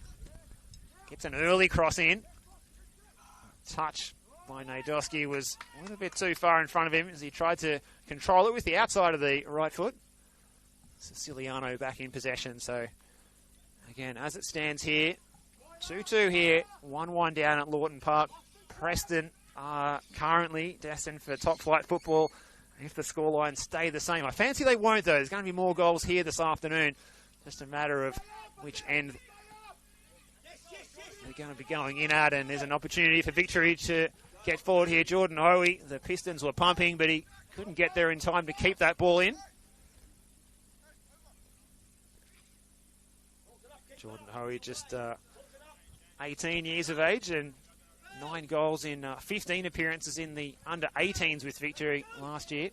Speaker 1: Gets an early cross in. Touch by Naidoski was a little bit too far in front of him as he tried to control it with the outside of the right foot. Siciliano back in possession. So, again, as it stands here, 2-2 here, 1-1 down at Lawton Park. Preston are currently destined for top flight football if the scorelines stay the same. I fancy they won't, though. There's going to be more goals here this afternoon. Just a matter of which end they're going to be going in at, and there's an opportunity for Victory to get forward here. Jordan Hoey, the Pistons were pumping, but he couldn't get there in time to keep that ball in. Jordan Hoey just 18 years of age and 9 goals in 15 appearances in the under-18s with Victory last year.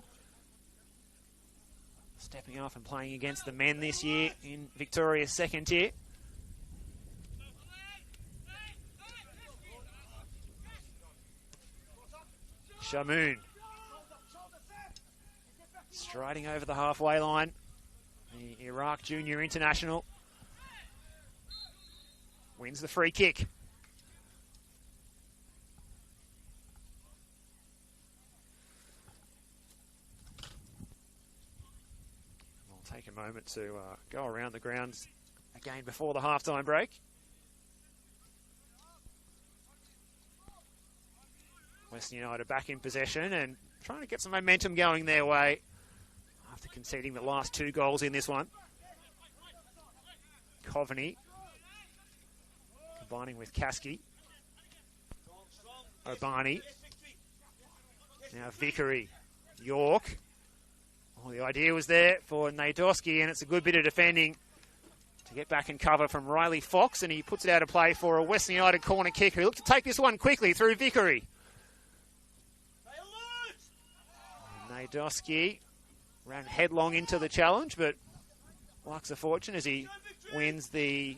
Speaker 1: Stepping off and playing against the men this year in Victoria's second tier. Shamoon. Striding over the halfway line. The Iraq Junior International. Wins the free kick. We'll take a moment to go around the grounds again before the halftime break. Western United back in possession and trying to get some momentum going their way after conceding the last 2 goals in this one. Coveney combining with Kasky. Obani. Now Vickery. York. Oh, the idea was there for Nadoski, and it's a good bit of defending to get back and cover from Riley Fox, and he puts it out of play for a Western United corner kick who look to take this one quickly through Vickery. Nadoski ran headlong into the challenge, but lacks a fortune as he wins the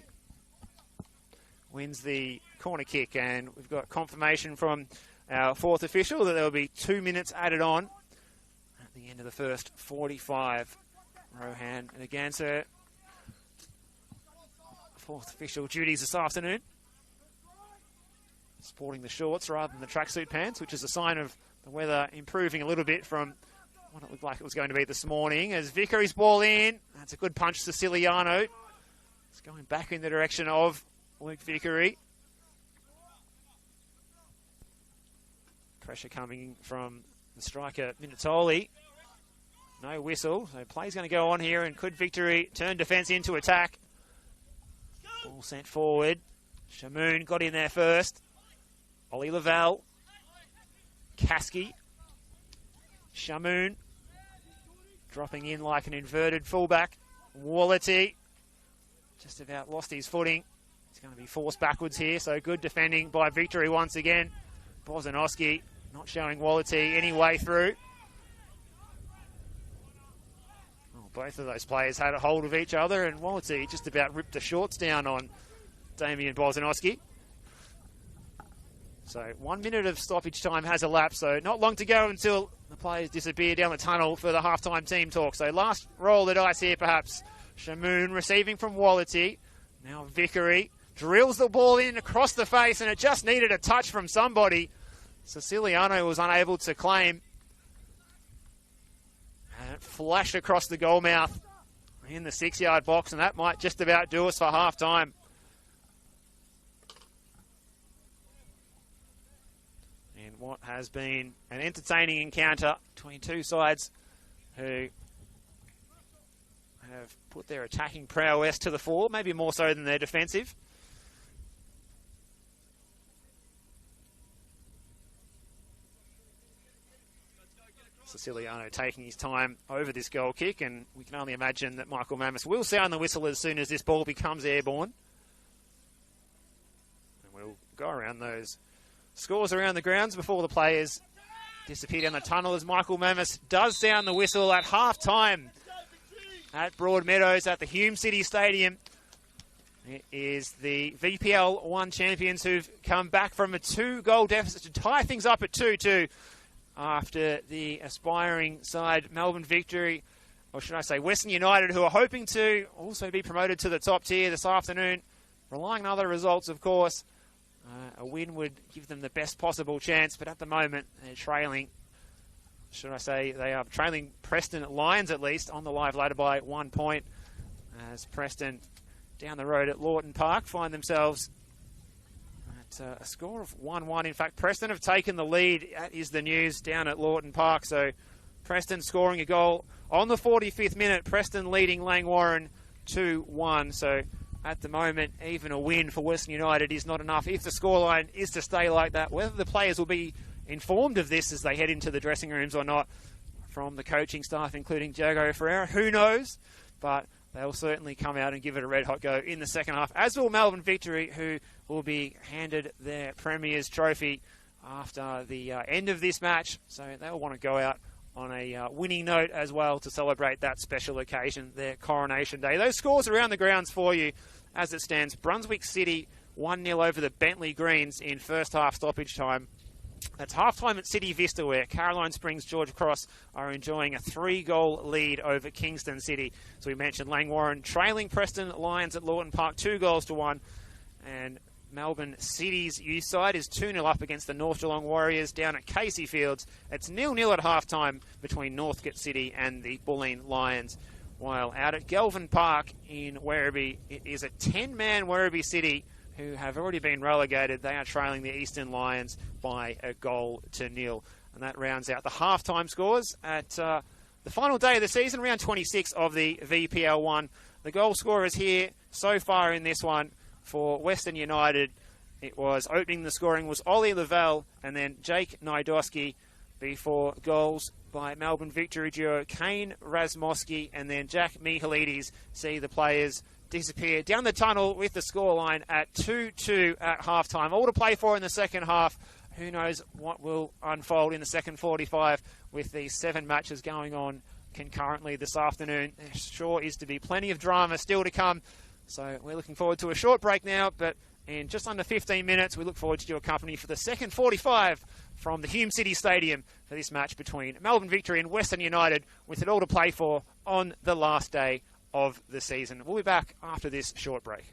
Speaker 1: corner kick. And we've got confirmation from our 4th official that there will be 2 minutes added on at the end of the first 45. Rohan and Agansa, 4th official duties this afternoon. Sporting the shorts rather than the tracksuit pants, which is a sign of the weather improving a little bit from what it looked like it was going to be this morning. As Vickery's ball in, that's a good punch, Siciliano. It's going back in the direction of Luke Vickery. Pressure coming from the striker, Minatoli. No whistle, so play's going to go on here, and could Victory turn defence into attack? Ball sent forward. Shamoon got in there first. Ollie Lavelle. Kasky. Shamoon. Dropping in like an inverted fullback. Wallity. Just about lost his footing. He's going to be forced backwards here, so good defending by Victory once again. Bozanowski not showing Wallity any way through. Oh, both of those players had a hold of each other, and Wallity just about ripped the shorts down on Damian Bozanowski. So 1 minute of stoppage time has elapsed, so not long to go until the players disappear down the tunnel for the halftime team talk. So last roll of the dice here, perhaps. Shamoon receiving from Wallity. Now Vickery drills the ball in across the face, and it just needed a touch from somebody. Siciliano was unable to claim. And it flashed across the goal mouth in the 6-yard box, and that might just about do us for halftime. And what has been an entertaining encounter between two sides who have put their attacking prowess to the fore, maybe more so than their defensive. Siciliano taking his time over this goal kick, and we can only imagine that Michael Mammis will sound the whistle as soon as this ball becomes airborne. And we'll go around those scores around the grounds before the players disappear down the tunnel as Michael Mammis does sound the whistle at half-time at Broadmeadows at the Hume City Stadium. It is the VPL 1 champions who've come back from a 2-goal deficit to tie things up at 2-2 after the aspiring side Melbourne Victory, or should I say Western United, who are hoping to also be promoted to the top tier this afternoon, relying on other results, of course. A win would give them the best possible chance, but at the moment they're trailing. Should I say they are trailing Preston Lions, at least, on the live ladder by 1 point, as Preston down the road at Lawton Park find themselves at a score of 1-1. In fact, Preston have taken the lead. That is the news down at Lawton Park. So Preston scoring a goal on the 45th minute. Preston leading Langwarrin 2-1. So at the moment, even a win for Western United is not enough if the scoreline is to stay like that. Whether the players will be informed of this as they head into the dressing rooms or not from the coaching staff, including Jago Ferreira. Who knows? But they'll certainly come out and give it a red-hot go in the second half, as will Melbourne Victory, who will be handed their Premier's trophy after the end of this match. So they'll want to go out on a winning note as well to celebrate that special occasion, their Coronation Day. Those scores around the grounds for you as it stands. Brunswick City 1-0 over the Bentley Greens in first half stoppage time. That's half-time at City Vista, where Caroline Springs, George Cross are enjoying a 3-goal lead over Kingston City. So we mentioned Langwarrin trailing Preston Lions at Lawton Park 2-1. And Melbourne City's youth side is 2-0 up against the North Geelong Warriors down at Casey Fields. It's 0-0 at half-time between Northcote City and the Bulleen Lions. While out at Galvin Park in Werribee, it is a 10-man Werribee City who have already been relegated. They are trailing the Eastern Lions by 1-0. And that rounds out the half-time scores at the final day of the season, round 26 of the VPL 1. The goal scorers here so far in this one for Western United, it was opening the scoring was Ollie Lavelle and then Jake Naidoski, before goals by Melbourne Victory duo Kane Razmoski and then Jack Mihalides see the players disappear down the tunnel with the scoreline at 2-2 at halftime. All to play for in the second half. Who knows what will unfold in the second 45 with these 7 matches going on concurrently this afternoon. There sure is to be plenty of drama still to come. So we're looking forward to a short break now, but in just under 15 minutes, we look forward to your company for the second 45 from the Hume City Stadium for this match between Melbourne Victory and Western United, with it all to play for on the last day of the season. We'll be back after this short break.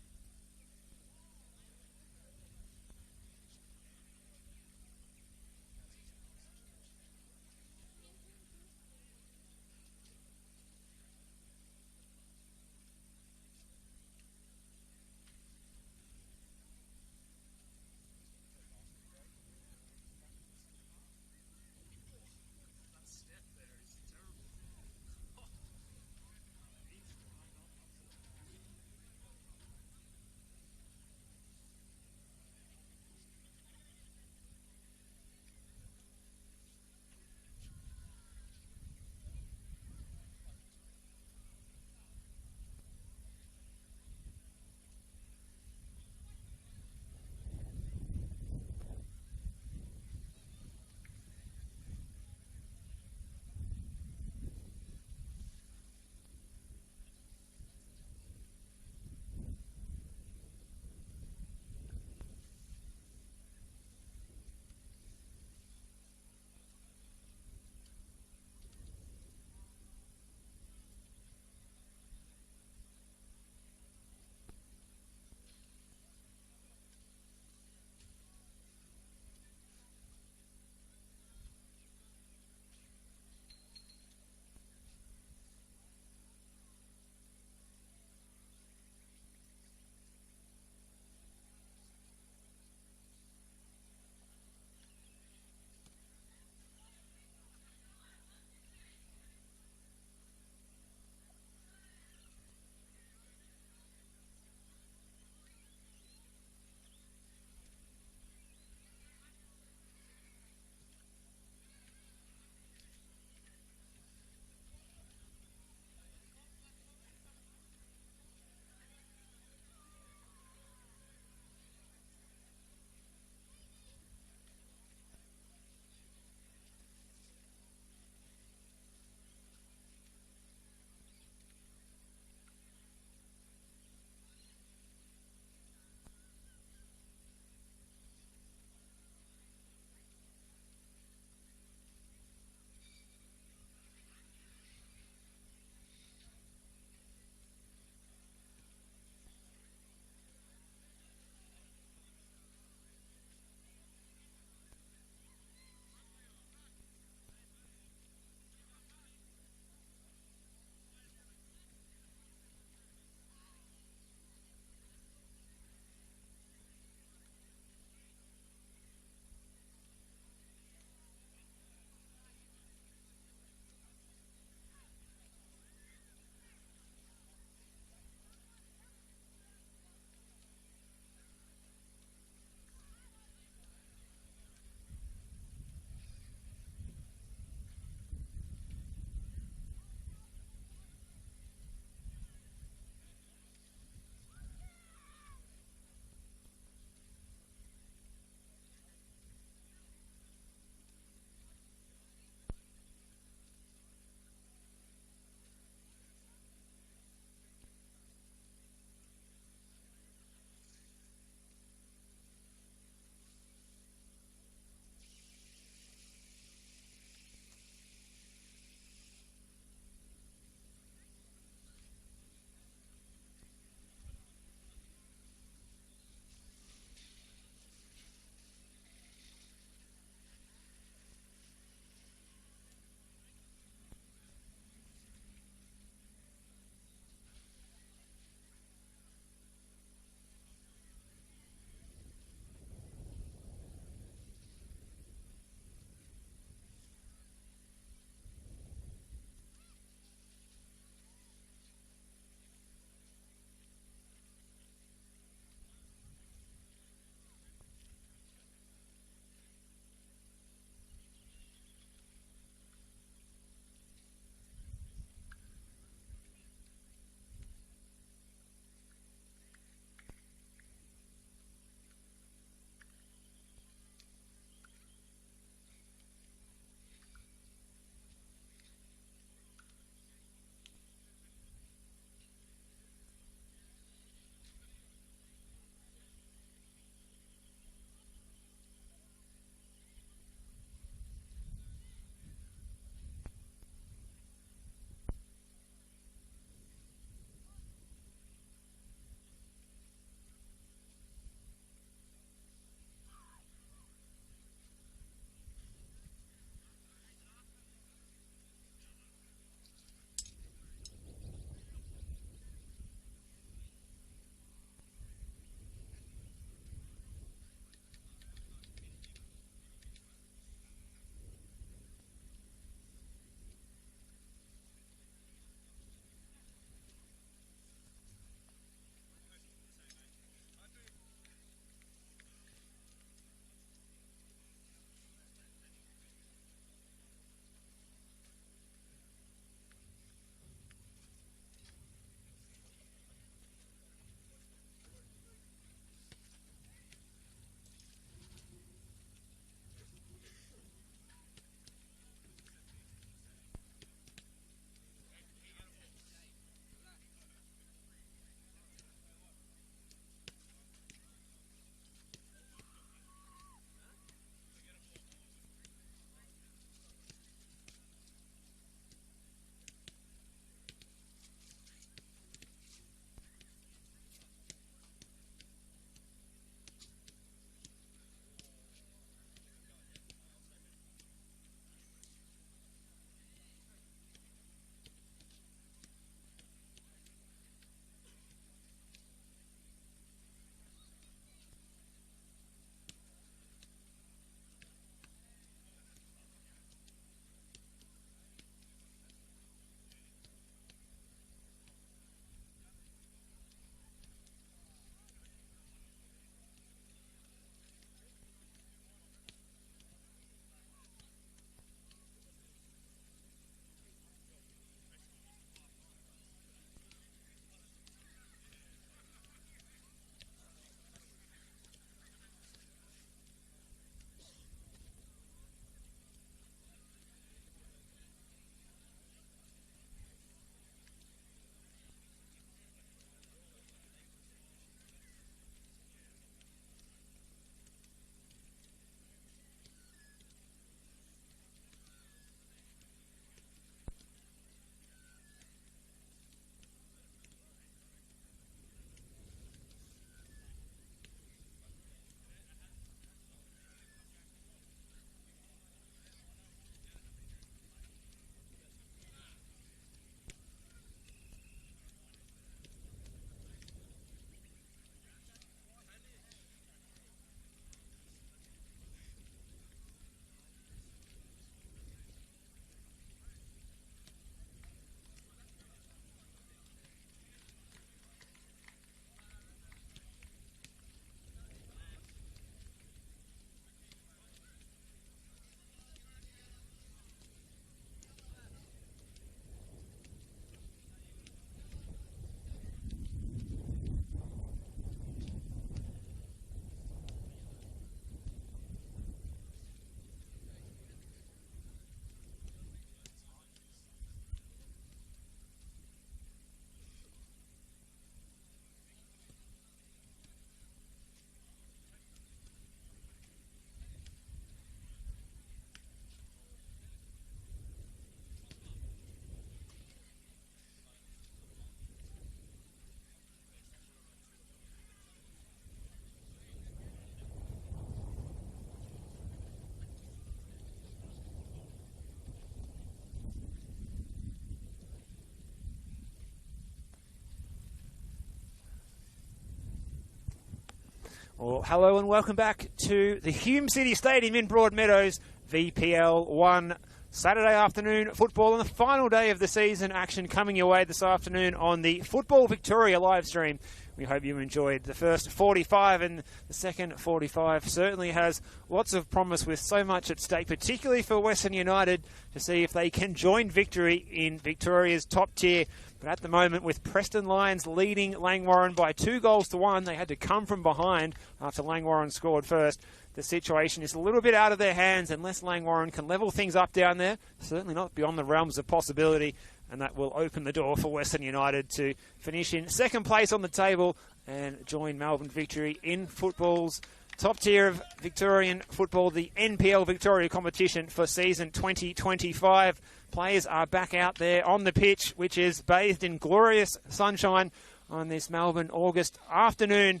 Speaker 1: Well, hello and welcome back to the Hume City Stadium in Broadmeadows, VPL 1 Saturday afternoon football on the final day of the season. Action coming your way this afternoon on the Football Victoria live stream. We hope you enjoyed the first 45, and the second 45 certainly has lots of promise with so much at stake, particularly for Western United, to see if they can join victory in Victoria's top tier. But at the moment, with Preston Lions leading Langwarrin by 2-1, they had to come from behind after Langwarrin scored first. The situation is a little bit out of their hands unless Langwarrin can level things up down there. Certainly not beyond the realms of possibility, and that will open the door for Western United to finish in second place on the table and join Melbourne Victory in football's top tier of Victorian football, the NPL Victoria competition for season 2025. Players are back out there on the pitch, which is bathed in glorious sunshine on this Melbourne August afternoon.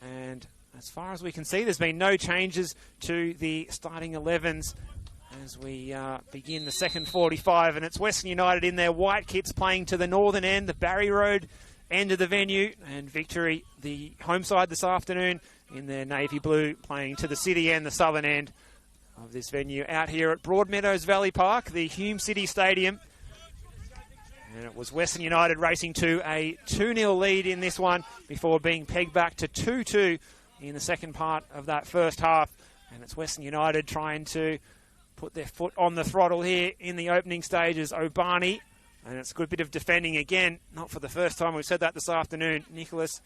Speaker 1: And as far as we can see, there's been no changes to the starting 11s as we begin the second 45. And it's Western United in their white kits playing to the northern end, the Barry Road end of the venue. And Victory, the home side this afternoon, in their navy blue, playing to the city end, the southern end of this venue, out here at Broadmeadows Valley Park, the Hume City Stadium. And it was Western United racing to a 2-0 lead in this one before being pegged back to 2-2 in the second part of that first half. And it's Western United trying to put their foot on the throttle here in the opening stages. Obani, and it's a good bit of defending again, not for the first time. We've said that this afternoon. Nicholas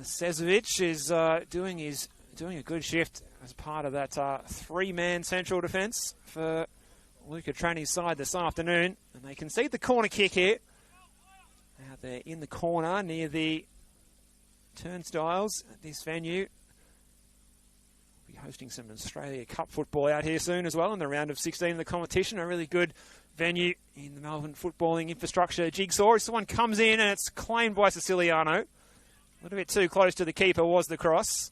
Speaker 1: Sezovic is doing a good shift as part of that three-man central defence for Luca Tranni's side this afternoon. And they concede the corner kick here. Out there in the corner near the turnstiles at this venue. We'll be hosting some Australia Cup football out here soon as well in the round of 16 of the competition. A really good venue in the Melbourne footballing infrastructure jigsaw. This one comes in and it's claimed by Siciliano. A little bit too close to the keeper was the cross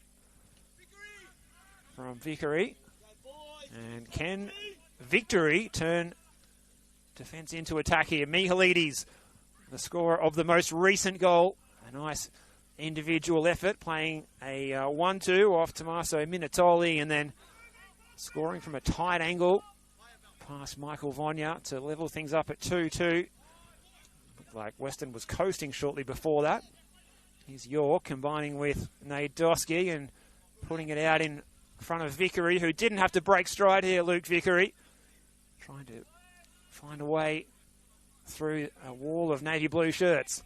Speaker 1: from Vickery. And can Victory turn defence into attack here? Mihalides, the scorer of the most recent goal. A nice individual effort, playing a 1-2 off Tommaso Minatoli, and then scoring from a tight angle past Michael Vonya to level things up at 2-2. Looked like Western was coasting shortly before that. Here's York combining with Nadosky and putting it out in front of Vickery, who didn't have to break stride here, Luke Vickery. Trying to find a way through a wall of navy blue shirts.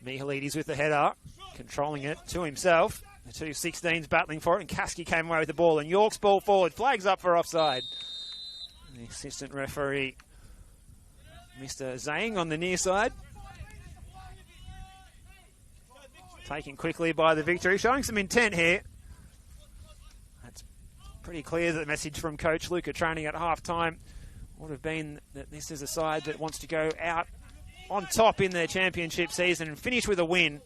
Speaker 1: Mihalides with the header, controlling it to himself. The two 16s battling for it, and Kasky came away with the ball, and York's ball forward, flags up for offside. The assistant referee, Mr. Zhang, on the near side. Taken quickly by the Victory, showing some intent here. That's pretty clear that the message from coach Luca Tranni at half-time would have been that this is a side that wants to go out on top in their championship season and finish with a win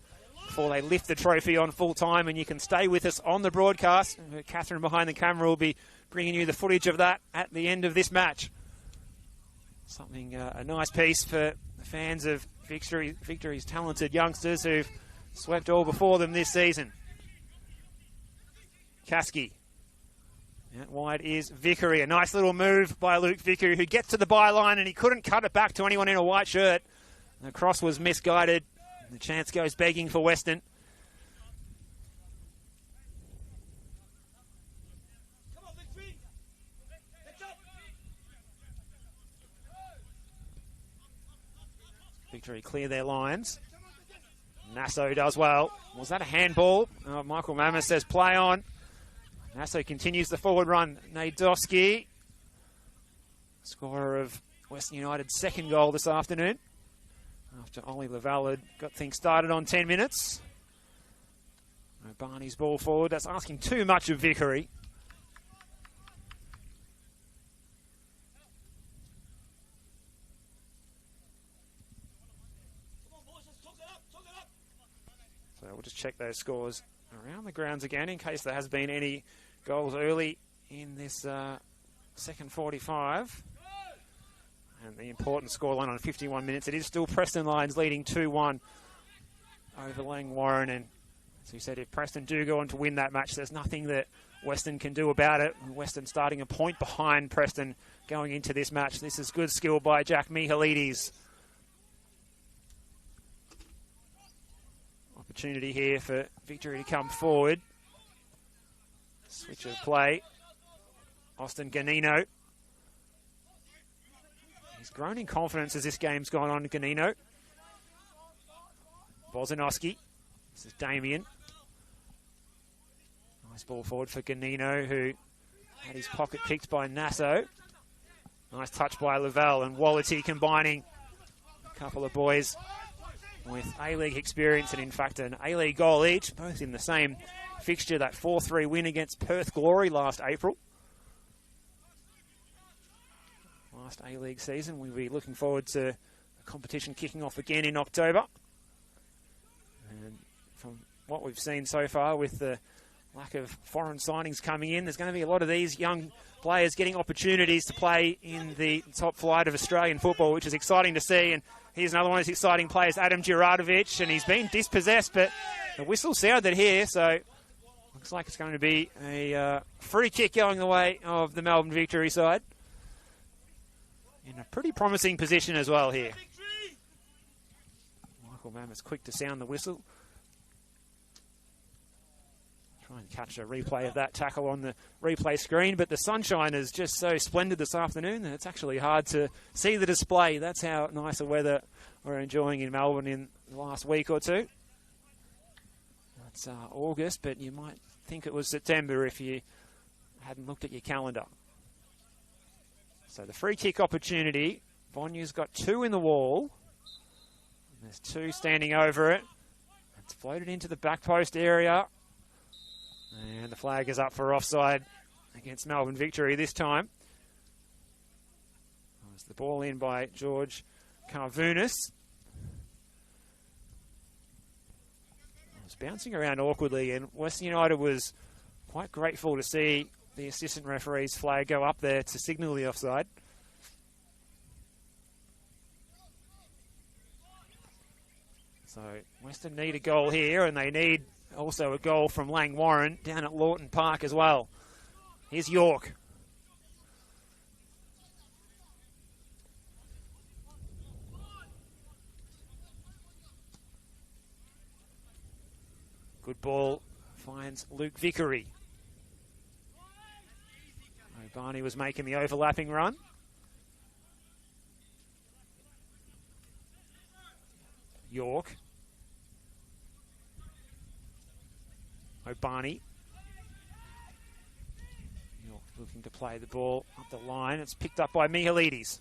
Speaker 1: before they lift the trophy on full time. And you can stay with us on the broadcast. Catherine behind the camera will be bringing you the footage of that at the end of this match. Something, a nice piece for the fans of Victory's talented youngsters who've swept all before them this season. Kasky. Out wide is Vickery. A nice little move by Luke Vickery, who gets to the byline and he couldn't cut it back to anyone in a white shirt. The cross was misguided. The chance goes begging for Western. Victory clear their lines. Nasso does well. Was that a handball? Michael Mamma says play on. Nasso continues the forward run. Nadosky, scorer of Western United's second goal this afternoon, after Ollie Laval had got things started on 10 minutes. Barney's ball forward. That's asking too much of Vickery. So we'll just check those scores around the grounds again in case there has been any goals early in this second 45. And the important scoreline on 51 minutes. It is still Preston Lions leading 2-1 over Langwarrin. And as we said, if Preston do go on to win that match, there's nothing that Western can do about it. Western starting a point behind Preston going into this match. This is good skill by Jack Mihalides. Opportunity here for Victory to come forward. Switch of play. Austin Ganino. He's grown in confidence as this game's gone on, Ganino. Bozanowski. This is Damien. Nice ball forward for Ganino, who had his pocket picked by Nasso. Nice touch by Lavelle and Wallity combining a couple of boys with A-League experience and, in fact, an A-League goal each, both in the same fixture, that 4-3 win against Perth Glory last April. Last A-League season. We'll be looking forward to the competition kicking off again in October. And from what we've seen so far with the lack of foreign signings coming in, there's going to be a lot of these young players getting opportunities to play in the top flight of Australian football, which is exciting to see. And here's another one of these exciting players, Adam Juradovic, and he's been dispossessed, but the whistle sounded here, so looks like it's going to be a free kick going the way of the Melbourne Victory side. In a pretty promising position as well here. Michael Mammoth's quick to sound the whistle. Try and catch a replay of that tackle on the replay screen, but the sunshine is just so splendid this afternoon that it's actually hard to see the display. That's how nice a weather we're enjoying in Melbourne in the last week or two. It's August, but you might think it was September if you hadn't looked at your calendar. So the free kick opportunity, Bonyu's got two in the wall. There's two standing over it. It's floated into the back post area. And the flag is up for offside against Melbourne Victory this time. There's the ball in by George Carvunis. It was bouncing around awkwardly, and Western United was quite grateful to see the assistant referee's flag go up there to signal the offside. So Western need a goal here, and they need also a goal from Langwarrin down at Lawton Park as well. Here's York. Good ball finds Luke Vickery. Barney was making the overlapping run. York. O'Barney. York looking to play the ball up the line. It's picked up by Mihalides.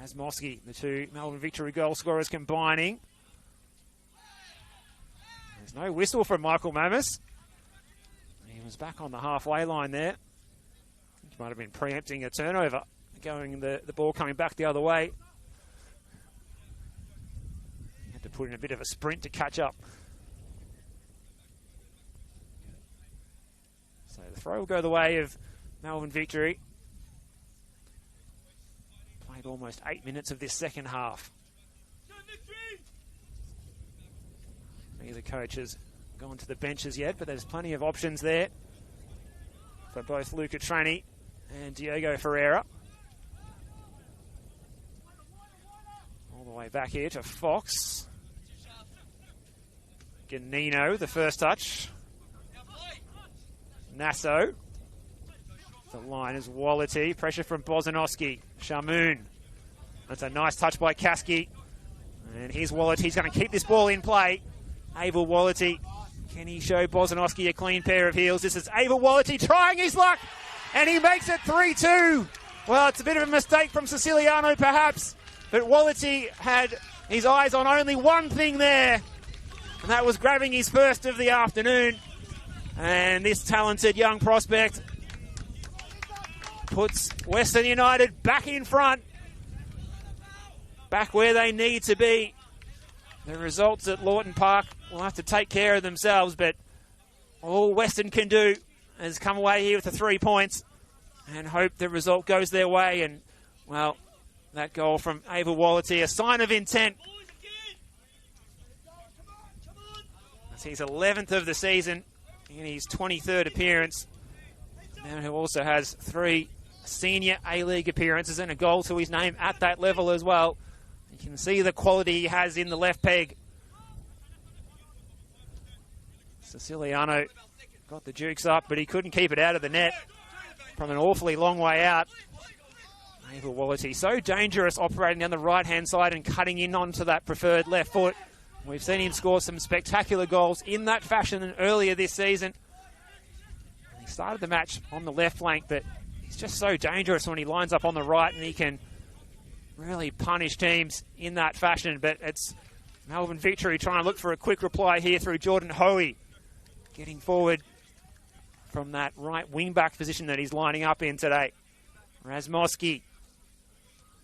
Speaker 1: Razmowski, the two Melbourne Victory goal scorers combining. There's no whistle from Michael Mammoth. He was back on the halfway line there. Might have been preempting a turnover, going the ball coming back the other way. Had to put in a bit of a sprint to catch up. So the throw will go the way of Melbourne Victory. Played almost 8 minutes of this second half. Neither coach has gone to the benches yet, but there's plenty of options there for both Luca Trani and Diego Ferreira. All the way back here to Fox. Ganino, the first touch. Nasso. The line is Wallity. Pressure from Bozanowski. Shamoon. That's a nice touch by Kasky. And here's Wallity. He's going to keep this ball in play. Abel Wallity. Can he show Bozanowski a clean pair of heels? This is Abel Wallity trying his luck. And he makes it 3-2. Well, it's a bit of a mistake from Siciliano, perhaps. But Wallity had his eyes on only one thing there. And that was grabbing his first of the afternoon. And this talented young prospect puts Western United back in front. Back where they need to be. The results at Lawton Park will have to take care of themselves. But all Western can do has come away here with the 3 points and hope the result goes their way. And, well, that goal from Ava Wallity, a sign of intent. That's his 11th of the season in his 23rd appearance. Man who also has 3 senior A-League appearances and a goal to his name at that level as well. You can see the quality he has in the left peg. Siciliano got the jukes up, but he couldn't keep it out of the net from an awfully long way out. Ava Wallity, so dangerous operating down the right-hand side and cutting in onto that preferred left foot. We've seen him score some spectacular goals in that fashion earlier this season. He started the match on the left flank, but he's just so dangerous when he lines up on the right, and he can really punish teams in that fashion. But it's Melbourne Victory trying to look for a quick reply here through Jordan Hoey, getting forward from that right wing-back position that he's lining up in today. Razmoski.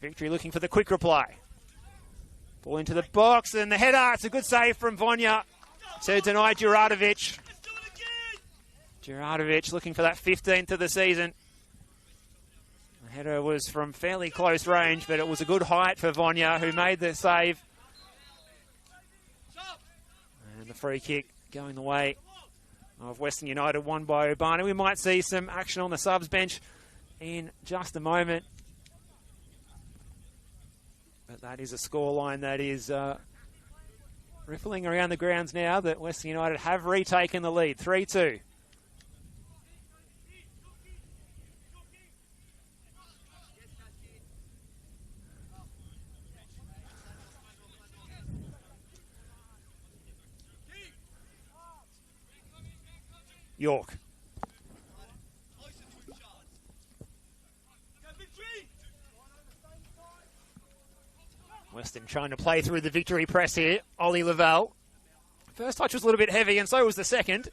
Speaker 1: Victory looking for the quick reply. Ball into the box, and the header. It's a good save from Vonya to deny Djuradovic. Djuradovic looking for that 15th of the season. The header was from fairly close range, but it was a good height for Vonya, who made the save. And the free kick going the way of Western United, won by Urbana. We might see some action on the subs bench in just a moment. But that is a scoreline that is rippling around the grounds now, that Western United have retaken the lead, 3-2. York. Western trying to play through the Victory press here. Ollie Lavelle. First touch was a little bit heavy, and so was the second.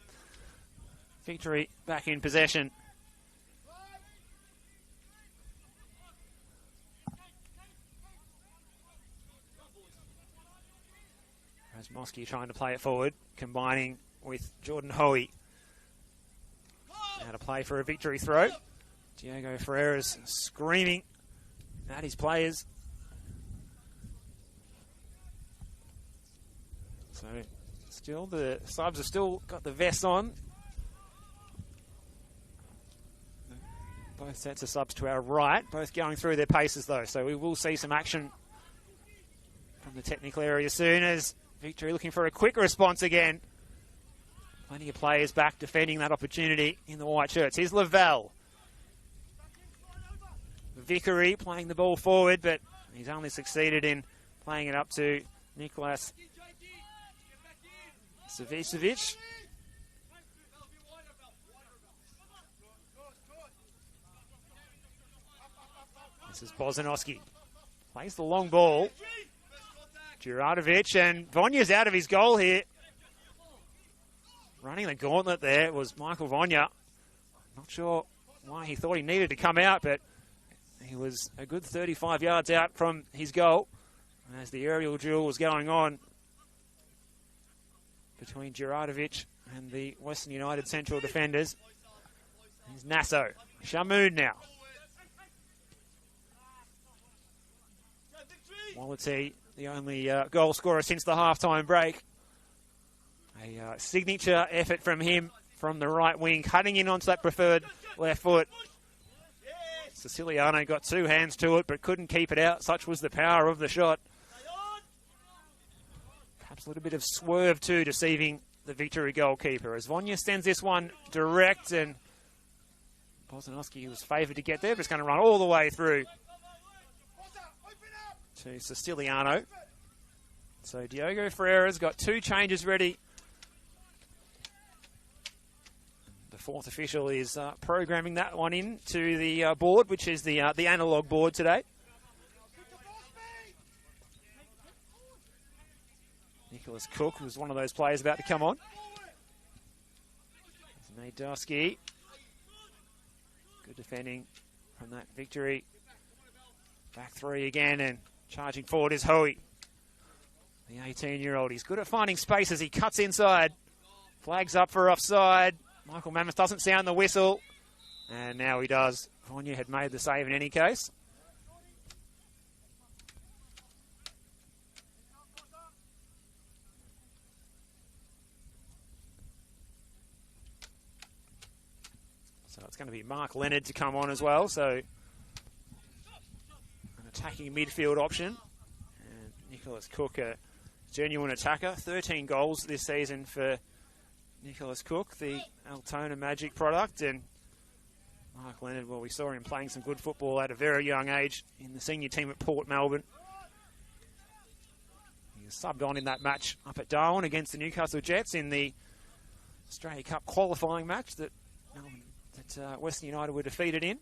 Speaker 1: Victory back in possession. Razmoski trying to play it forward, combining with Jordan Hoey. Now to play for a Victory throw. Diego Ferreira's screaming at his players. So still the subs have still got the vests on. Both sets of subs to our right, both going through their paces though. So we will see some action from the technical area soon, as Victory looking for a quick response again. Plenty of players back defending that opportunity in the white shirts. Here's Lavelle. Vickery playing the ball forward, but he's only succeeded in playing it up to Nicholas Savicevic. This is Bozanowski. Plays the long ball. Djuradovic, and Vonya's out of his goal here. Running the gauntlet there was Michael Vonya. Not sure why he thought he needed to come out, but he was a good 35 yards out from his goal as the aerial duel was going on between Djuradovic and the Western United central defenders. Here's Nasso. Shamoon now. Wallity, the only goal scorer since the halftime break. A signature effort from him from the right wing, cutting in onto that preferred left foot. Siciliano got 2 hands to it, but couldn't keep it out. Such was the power of the shot. Perhaps a little bit of swerve too, deceiving the Victory goalkeeper, as Vonya sends this one direct, and Bozanowski was favoured to get there, but it's going to run all the way through to Siciliano. So Diogo Ferreira's got 2 changes ready. The 4th official is programming that one in to the board, which is the analog board today. Nicholas Cook was one of those players about to come on. Nadowski. Good defending from that Victory. Back 3 again, and charging forward is Hoey. The 18-year-old. He's good at finding space as he cuts inside. Flags up for offside. Michael Mammoth doesn't sound the whistle. And now he does. Vonya had made the save in any case. going to be Mark Leonard to come on as well. So an attacking midfield option. And Nicholas Cook, a genuine attacker. 13 goals this season for Nicholas Cook, the Altona Magic product. And Mark Leonard, well, we saw him playing some good football at a very young age in the senior team at Port Melbourne. He was subbed on in that match up at Darwin against the Newcastle Jets in the Australia Cup qualifying match that Western United were defeated in.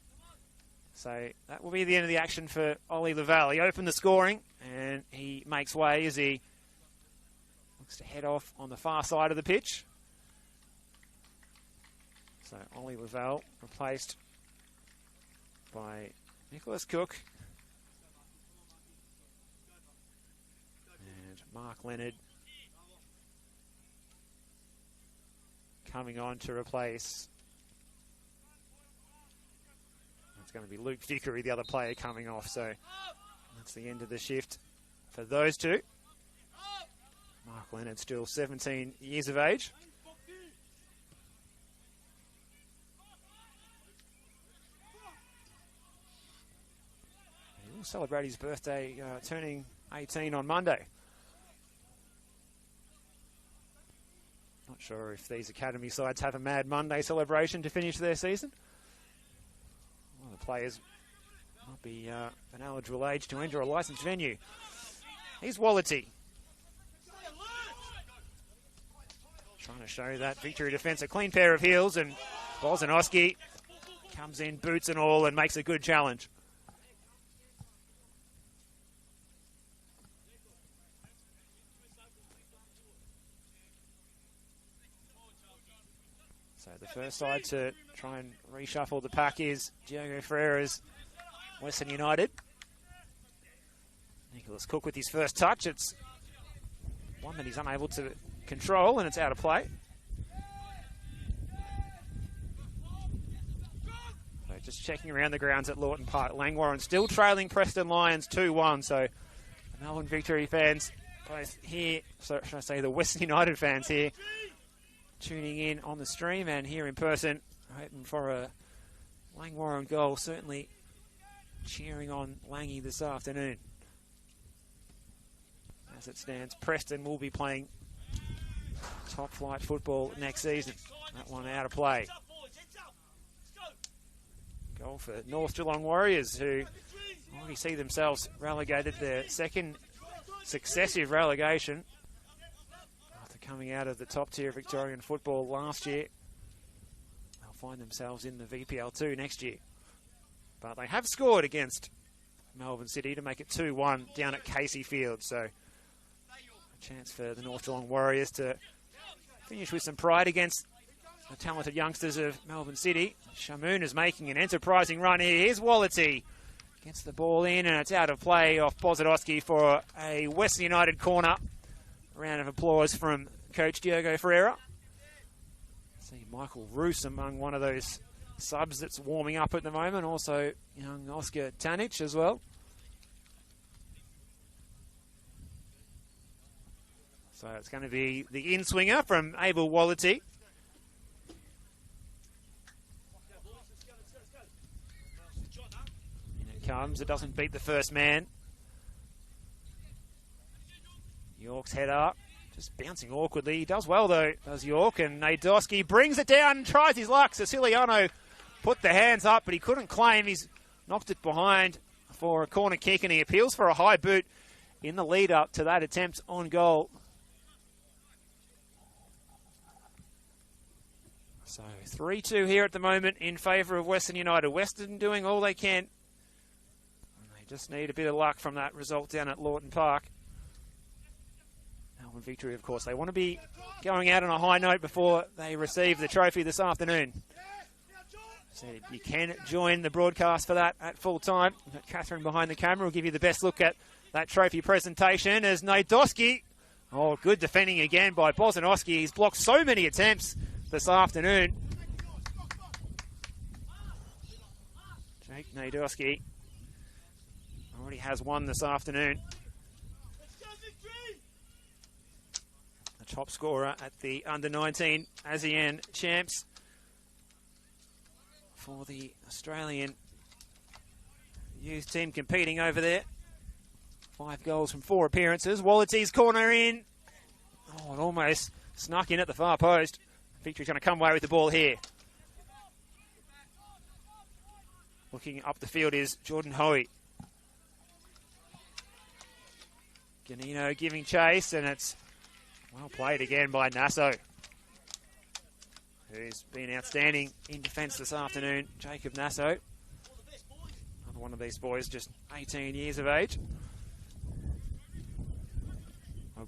Speaker 1: So that will be the end of the action for Ollie Lavelle. He opened the scoring and he makes way as he looks to head off on the far side of the pitch. So Ollie Lavelle replaced by Nicholas Cook. And Mark Leonard coming on to replace. It's going to be Luke Vickery, the other player, coming off. So that's the end of the shift for those two. Mark Leonard still 17 years of age. He will celebrate his birthday, turning 18 on Monday. Not sure if these academy sides have a Mad Monday celebration to finish their season. Well, the players might be an eligible age to enter a licensed venue. Here's Wallity. Trying to show that Victory defence a clean pair of heels, and Bozanowski comes in, boots and all, and makes a good challenge. So the first side to try and reshuffle the pack is Diogo Ferreira's Western United. Nicholas Cook with his first touch. It's one that he's unable to control, and it's out of play. So just checking around the grounds at Lawton Park. Langwarren still trailing Preston Lions 2-1. So the Melbourne Victory fans both here, so should I say the Western United fans here, tuning in on the stream and here in person, hoping for a Langwarren goal. Certainly cheering on Langy this afternoon. As it stands, Preston will be playing top flight football next season. That one out of play. Goal for North Geelong Warriors, who already see themselves relegated, their second successive relegation after coming out of the top tier of Victorian football last year. They'll find themselves in the VPL 2 next year. But they have scored against Melbourne City to make it 2-1 down at Casey Field. So a chance for the North Geelong Warriors to finish with some pride against the talented youngsters of Melbourne City. Shamoon is making an enterprising run here. Here's Wallity. Gets the ball in, and it's out of play off Bozadowski for a Western United corner. A round of applause from coach Diogo Ferreira. See Michael Roos among one of those subs that's warming up at the moment. Also young Oscar Tanic as well. So it's going to be the in-swinger from Abel Wallity. In it comes. It doesn't beat the first man. York's header. Just bouncing awkwardly. He does well, though, does York. And Nadoski brings it down and tries his luck. Siciliano put the hands up, but he couldn't claim. He's knocked it behind for a corner kick, and he appeals for a high boot in the lead-up to that attempt on goal. So 3-2 here at the moment in favour of Western United. Western doing all they can. And they just need a bit of luck from that result down at Lawton Park. Melbourne Victory, of course, they want to be going out on a high note before they receive the trophy this afternoon. So you can join the broadcast for that at full time. Catherine behind the camera will give you the best look at that trophy presentation as Nadoski. Oh, good defending again by Bozanowski. He's blocked so many attempts this afternoon. Jake Nadoski already has one this afternoon. The top scorer at the under-19 ASEAN Champs for the Australian youth team competing over there. 5 goals from 4 appearances. Walletty's corner in. Oh, it almost snuck in at the far post. Victory's going to come away with the ball here. Looking up the field is Jordan Hoey. Ganino giving chase, and it's well played again by Nasso, who's been outstanding in defence this afternoon. Jacob Nasso, another one of these boys, just 18 years of age.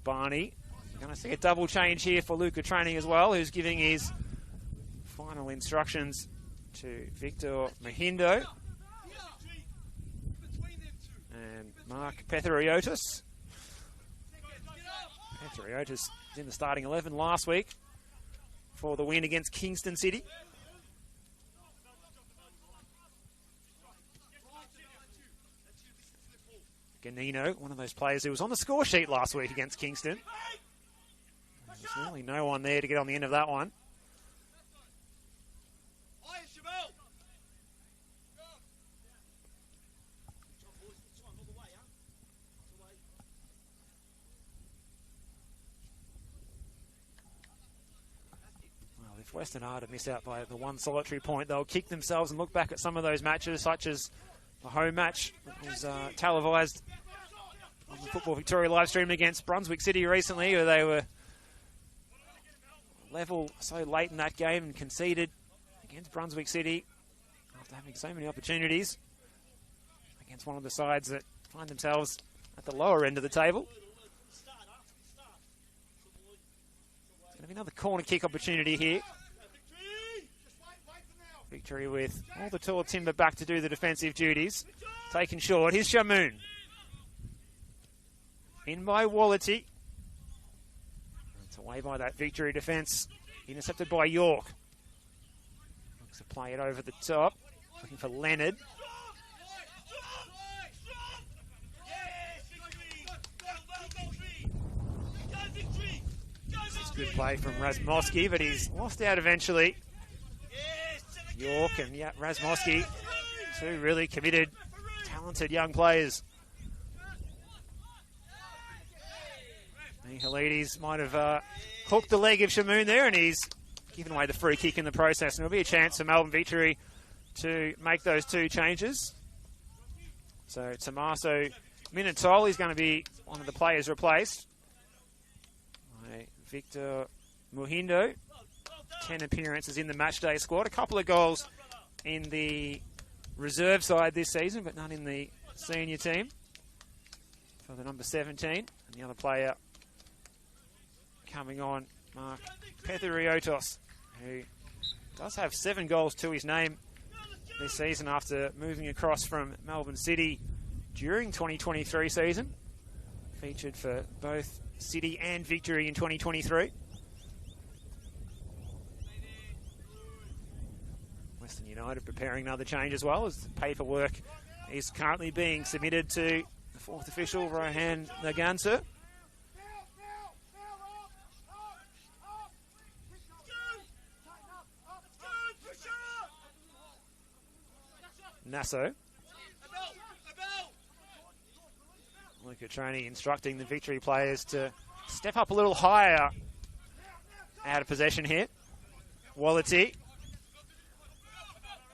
Speaker 1: Barney, going to see a double change here for Luca Training as well, who's giving his final instructions to Victor Mahindo and Mark Petheriotis. Petheriotis in the starting 11 last week for the win against Kingston City. Ganino, one of those players who was on the score sheet last week against Kingston. There's really no one there to get on the end of that one. Well, if Western are to miss out by the one solitary point, they'll kick themselves and look back at some of those matches, such as the home match that was televised on the Football Victoria live stream against Brunswick City recently, where they were level so late in that game and conceded against Brunswick City after having so many opportunities against one of the sides that find themselves at the lower end of the table. It's going to be another corner kick opportunity here. Victory with all the tall timber back to do the defensive duties. Taken short. Here's Shamoon. In by Walletty. It's away by that Victory defence. Intercepted by York. Looks to play it over the top. Looking for Leonard. This is good play from Razmosky, but he's lost out eventually. York and Razmosky, two really committed, talented young players. Mihalides might have hooked the leg of Shamoon there, and he's given away the free kick in the process. And there'll be a chance for Melbourne Victory to make those 2 changes. So Tommaso Minatol is going to be one of the players replaced by Victor Muhindo. 10 appearances in the matchday squad. A couple of goals in the reserve side this season, but none in the senior team for the number 17. And the other player coming on, Mark Petheriotis, who does have 7 goals to his name this season after moving across from Melbourne City during 2023 season. Featured for both City and Victory in 2023. Western United preparing another change as well, as the paperwork is currently being submitted to the 4th official, Rohan Nagansa. Nasso. Luca Training instructing the Victory players to step up a little higher out of possession here. Walletty.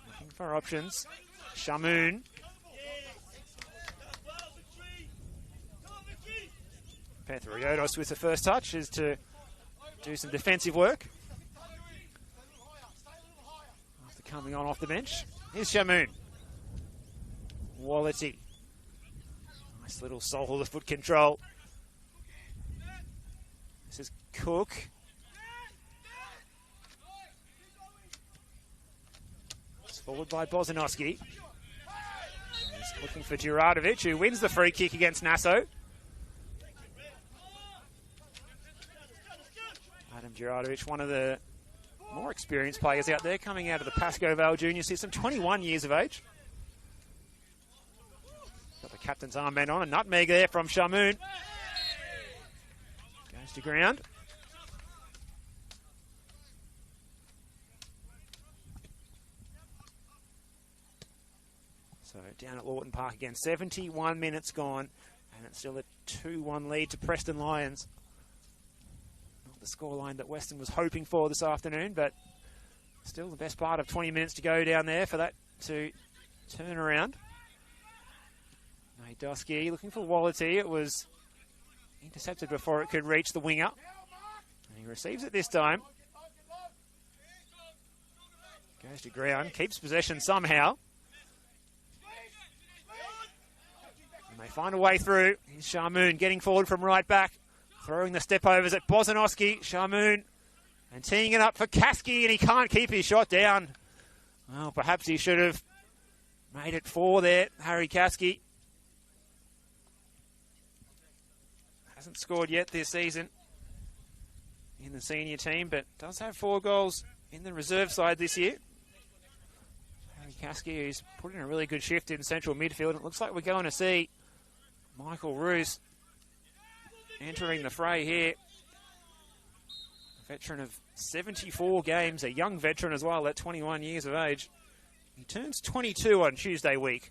Speaker 1: Looking for options. Shamoon. Petheriotis with the first touch is to do some defensive work after coming on off the bench. Here's Shamoon. Walletty. Nice little sole of the foot control. This is Cook. It's forward by Bozanowski. He's looking for Djuradovic, who wins the free kick against Nasso. Adam Djuradovic, one of the more experienced players out there, coming out of the Pascoe Vale Junior system, 21 years of age. Got the captain's armband on, a nutmeg there from Shamoon. Goes to ground. So down at Lawton Park again, 71 minutes gone, and it's still a 2-1 lead to Preston Lions. Not the scoreline that Western was hoping for this afternoon, but still the best part of 20 minutes to go down there for that to turn around. Najdowski looking for Wallity. It was intercepted before it could reach the winger. And he receives it this time. Goes to ground, keeps possession somehow. And they find a way through. Here's Sharmoon getting forward from right back. Throwing the step-overs at Bozanowski. Sharmoon and teeing it up for Kasky, and he can't keep his shot down. Well, perhaps he should have made it 4 there, Harry Kasky. Hasn't scored yet this season in the senior team, but does have 4 goals in the reserve side this year. Harry Kasky, who's put in a really good shift in central midfield. It looks like we're going to see Michael Roos entering the fray here. A veteran of 74 games, a young veteran as well at 21 years of age. He turns 22 on Tuesday week.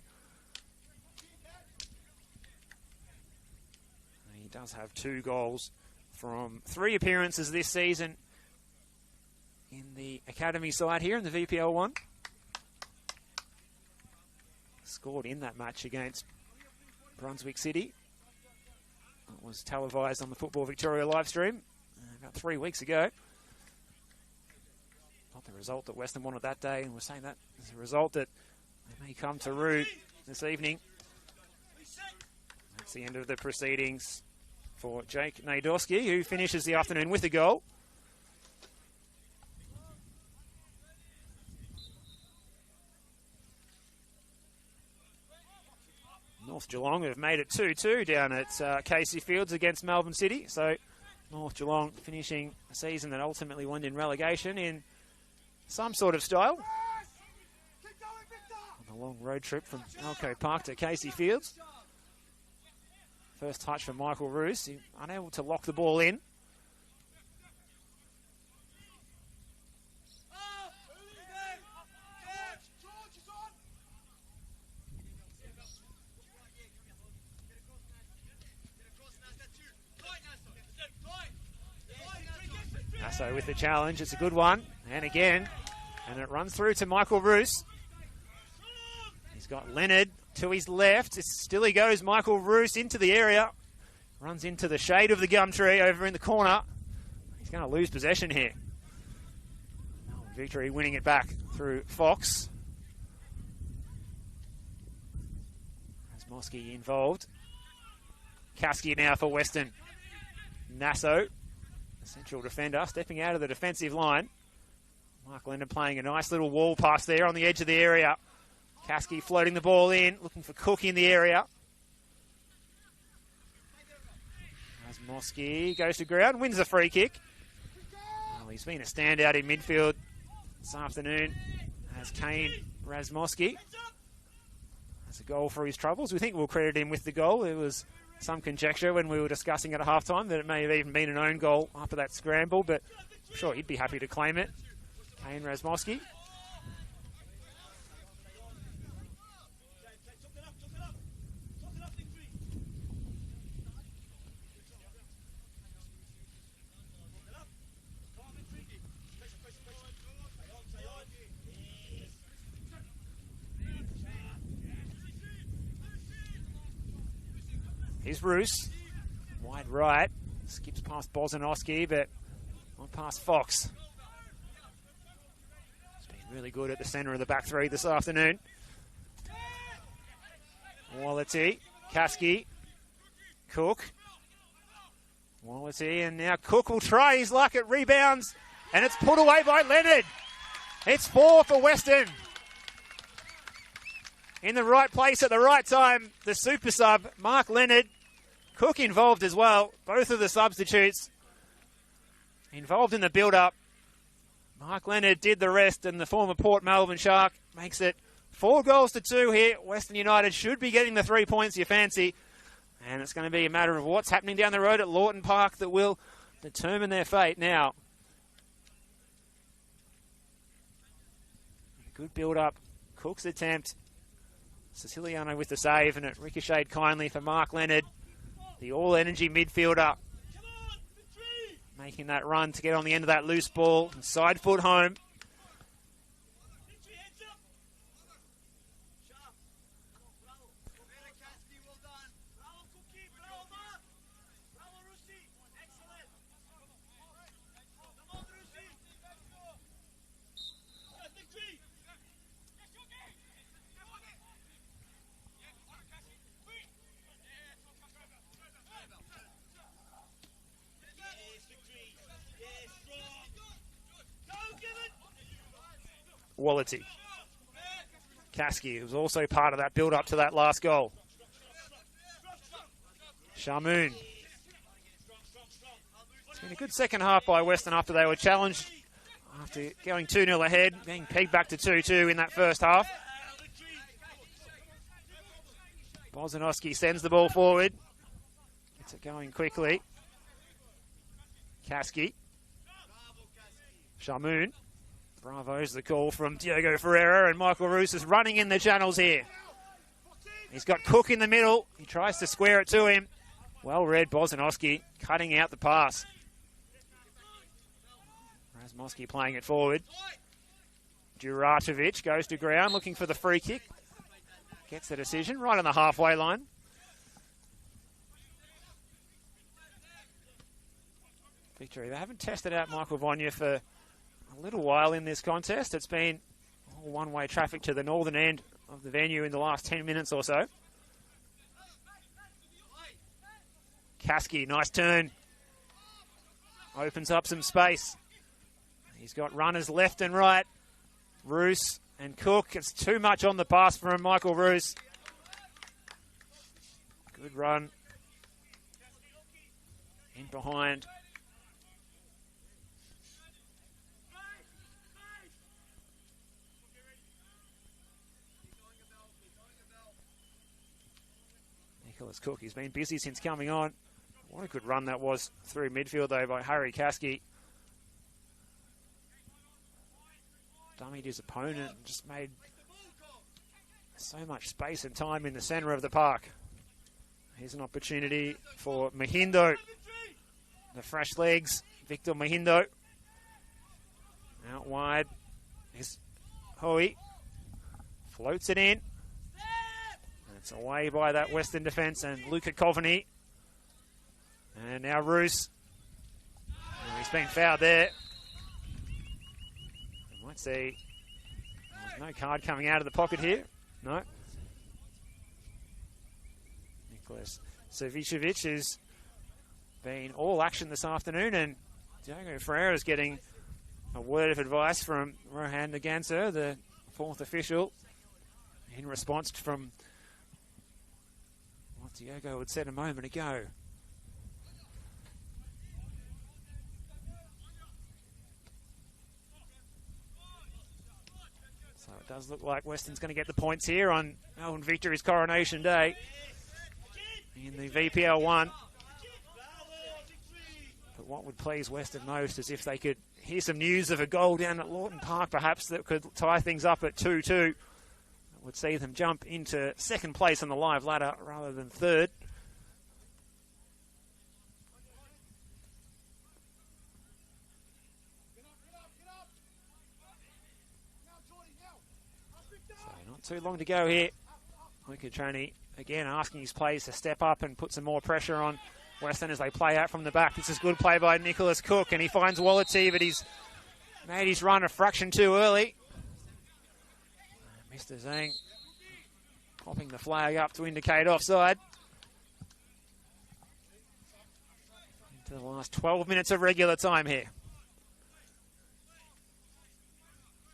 Speaker 1: He does have 2 goals from 3 appearances this season in the academy side here in the VPL 1. Scored in that match against Brunswick City. It was televised on the Football Victoria live stream about 3 weeks ago. Not the result that Western wanted that day, and we're saying that as a result that they may come to rue this evening. That's the end of the proceedings for Jake Najdowski, who finishes the afternoon with a goal. North Geelong have made it 2-2 down at Casey Fields against Melbourne City. So North Geelong finishing a season that ultimately won in relegation in some sort of style. On a long road trip from Elko Park to Casey Fields. First touch from Michael Roos. He unable to lock the ball in. So with the challenge, it's a good one. And again, and it runs through to Michael Roos. He's got Leonard to his left. Still he goes, Michael Roos into the area. Runs into the shade of the gum tree over in the corner. He's going to lose possession here. Victory winning it back through Fox. Rasmoski involved. Kasky now for Western. Nasso. Central defender stepping out of the defensive line. Mark Leonard playing a nice little wall pass there on the edge of the area. Kasky floating the ball in, looking for Cook in the area. Rasmoski goes to ground, wins the free kick. Well, he's been a standout in midfield this afternoon as Kane Rasmoski has a goal for his troubles. We think we'll credit him with the goal. There was some conjecture when we were discussing at halftime that it may have even been an own goal after that scramble, but I'm sure he'd be happy to claim it. Kane Rasmoski. Here's Roos, wide right, skips past Bozanowski, but not past Fox. He's been really good at the centre of the back three this afternoon. Wallity, Kasky, Cook, Wallity, and now Cook will try his luck at rebounds, and it's put away by Leonard. It's 4 for Western. In the right place at the right time, the super sub, Mark Leonard. Cook involved as well. Both of the substitutes involved in the build-up. Mark Leonard did the rest, and the former Port Melbourne Shark makes it 4-2 here. Western United should be getting the 3 points you fancy. And it's going to be a matter of what's happening down the road at Lawton Park that will determine their fate now. Good build-up. Cook's attempt Siciliano with the save, and it ricocheted kindly for Mark Leonard, the all-energy midfielder, making that run to get on the end of that loose ball. Side foot home. Wallity. Kasky was also part of that build-up to that last goal. Shamoon. It's been a good second half by Western after they were challenged. After going 2-0 ahead, being pegged back to 2-2 in that first half. Bozanowski sends the ball forward. Gets it going quickly. Kasky. Shamoon. Bravo's the call from Diogo Ferreira, and Michael Roos is running in the channels here. He's got Cook in the middle. He tries to square it to him. Well read, Bozanowski cutting out the pass. Razmowski playing it forward. Juratovic goes to ground looking for the free kick. Gets the decision right on the halfway line. Victory. They haven't tested out Michael Vonya for a little while in this contest. It's been all one-way traffic to the northern end of the venue in the last 10 minutes or so. Kasky, nice turn. Opens up some space. He's got runners left and right. Roos and Cook. It's too much on the pass from Michael Roos. Good run. In behind. Nicholas Cook, he's been busy since coming on. What a good run that was through midfield, though, by Harry Kasky. Dummied his opponent and just made so much space and time in the centre of the park. Here's an opportunity for Mahindo. The fresh legs, Victor Mahindo. Out wide is Hoey. Floats it in. It's away by that Western defence and Luca Coveney. And now Roos. He's been fouled there. You might see there's no card coming out of the pocket here. No. Nicholas Savicevic has been all action this afternoon, and Diogo Ferreira is getting a word of advice from Rohan Naganser, the fourth official, in response from what Diogo had said a moment ago. So it does look like Western's going to get the points here on Melbourne Victory's Coronation Day in the VPL 1. But what would please Western most is if they could hear some news of a goal down at Lawton Park, perhaps, that could tie things up at 2-2. Would see them jump into second place on the live ladder rather than third. So not too long to go here. Luca Trani again asking his players to step up and put some more pressure on Western as they play out from the back. This is good play by Nicholas Cook, and he finds Wallity, but he's made his run a fraction too early. Mr. Zhang popping the flag up to indicate offside. Into the last 12 minutes of regular time here.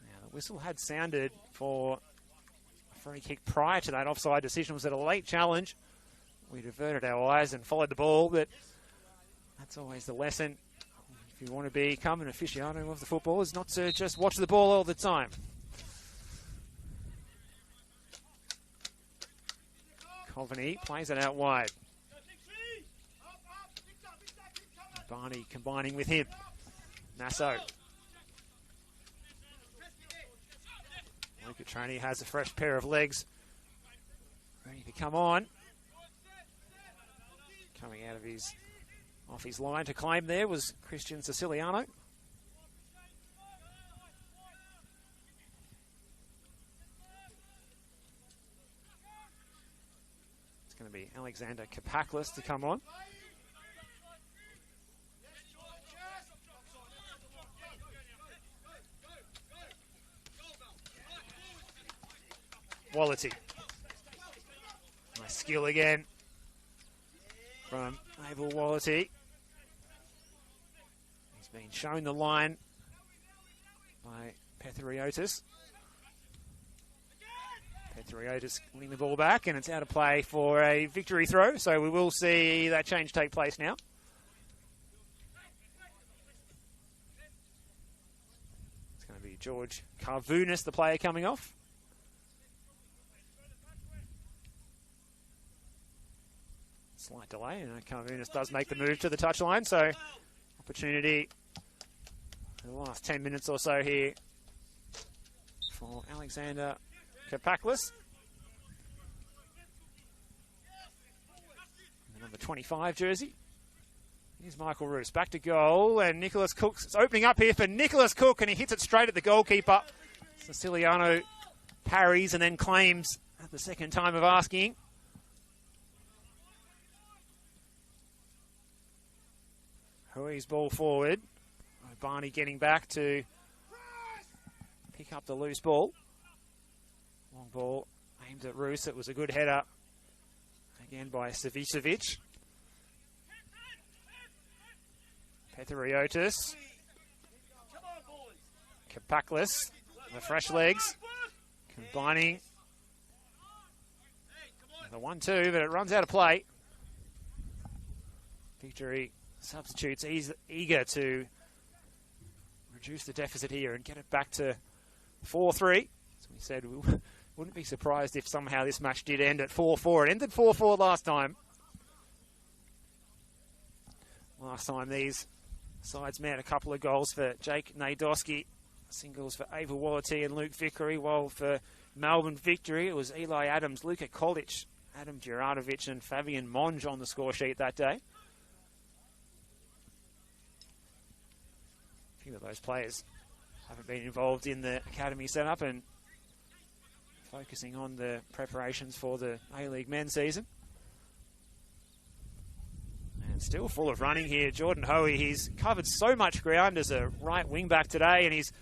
Speaker 1: Now the whistle had sounded for a free kick prior to that offside decision. Was it a late challenge? We diverted our eyes and followed the ball, but that's always the lesson. If you want to become an aficionado of the football, is not to just watch the ball all the time. Coveney plays it out wide. Barney combining with him. Nasso. Luca Trani has a fresh pair of legs. come on. Coming out of off his line to claim there was Christian Siciliano. It's going to be Alexander Kapaklis to come on. Wallity. Nice skill again from Abel Wallity. He's been shown the line by Petheriotis. Petheriotis winning the ball back, and it's out of play for a victory throw, so we will see that change take place now. It's going to be George Carvunis, the player coming off. Slight delay, and Carvunis does make the move to the touchline, so opportunity in the last 10 minutes or so here for Alexander Kapaklis. The number 25 jersey. Here's Michael Roos back to goal, and Nicholas Cook's opening up here for Nicholas Cook, and he hits it straight at the goalkeeper. Siciliano parries and then claims at the second time of asking. Hui's ball forward. Barney getting back to pick up the loose ball. Long ball aimed at Roos. It was a good header. Again by Savicevic. Petheriotis. Kapaklis. The fresh legs. Combining. The 1-2, but it runs out of play. Victory. Substitutes eager to reduce the deficit here and get it back to 4-3. As we said, we wouldn't be surprised if somehow this match did end at 4-4. It ended 4-4 last time. Last time these sides met, a couple of goals for Jake Nadoski, singles for Ava Wallity and Luke Vickery, while for Melbourne Victory it was Eli Adams, Luka Kolic, Adam Djuranovic and Fabian Monge on the score sheet that day. A few of those players haven't been involved in the academy setup and focusing on the preparations for the A-League men's season. And still full of running here, Jordan Hoey. He's covered so much ground as a right wing back today, and he's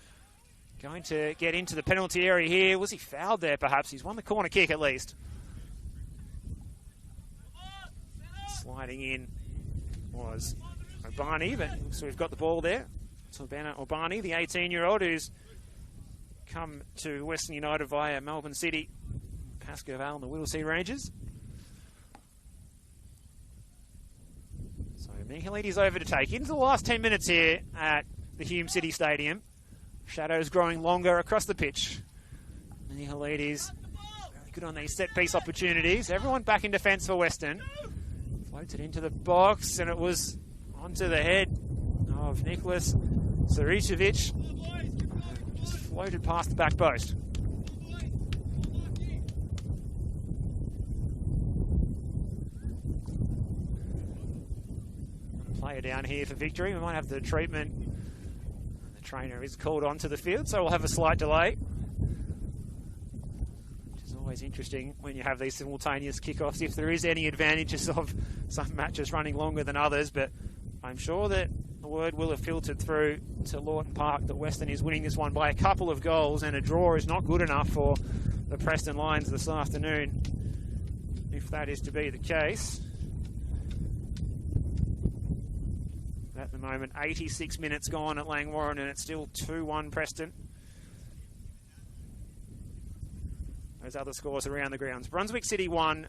Speaker 1: going to get into the penalty area here. Was he fouled there perhaps? He's won the corner kick at least. Sliding in was Obani, but so we've got the ball there. So Banner Obani, the 18-year-old who's come to Western United via Melbourne City, Pascoe Vale and the Whittlesea Rangers. So Michelides over to take. Into the last 10 minutes here at the Hume City Stadium. Shadows growing longer across the pitch. Michelides very good on these set-piece opportunities. Everyone back in defence for Western. Floats it into the box, and it was onto the head of Nicholas Savicevic. Just floated past the back post. Player down here for victory. We might have the treatment. The trainer is called onto the field, so we'll have a slight delay. Which is always interesting when you have these simultaneous kickoffs, if there is any advantages of some matches running longer than others, but I'm sure that the word will have filtered through to Lawton Park that Western is winning this one by a couple of goals, and a draw is not good enough for the Preston Lions this afternoon, if that is to be the case. At the moment, 86 minutes gone at Langwarrin, and it's still 2-1 Preston. Those other scores around the grounds. Brunswick City 1,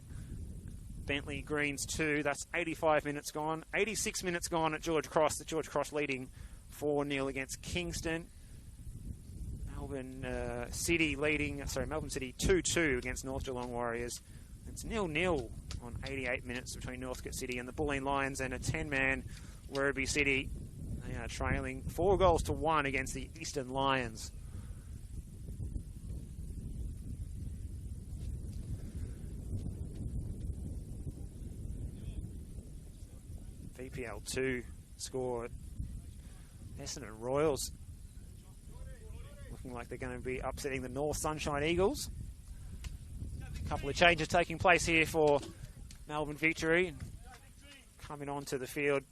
Speaker 1: Bentley Greens 2. That's 85 minutes gone. 86 minutes gone at George Cross. The George Cross leading 4-0 against Kingston. Melbourne City 2-2 against North Geelong Warriors. It's 0-0 on 88 minutes between Northcote City and the Bulleen Lions, and a 10-man Werribee City. They are trailing 4-1 against the Eastern Lions. VPL 2 score. Essendon Royals looking like they're going to be upsetting the North Sunshine Eagles. A couple of changes taking place here for Melbourne Victory. Coming onto the field.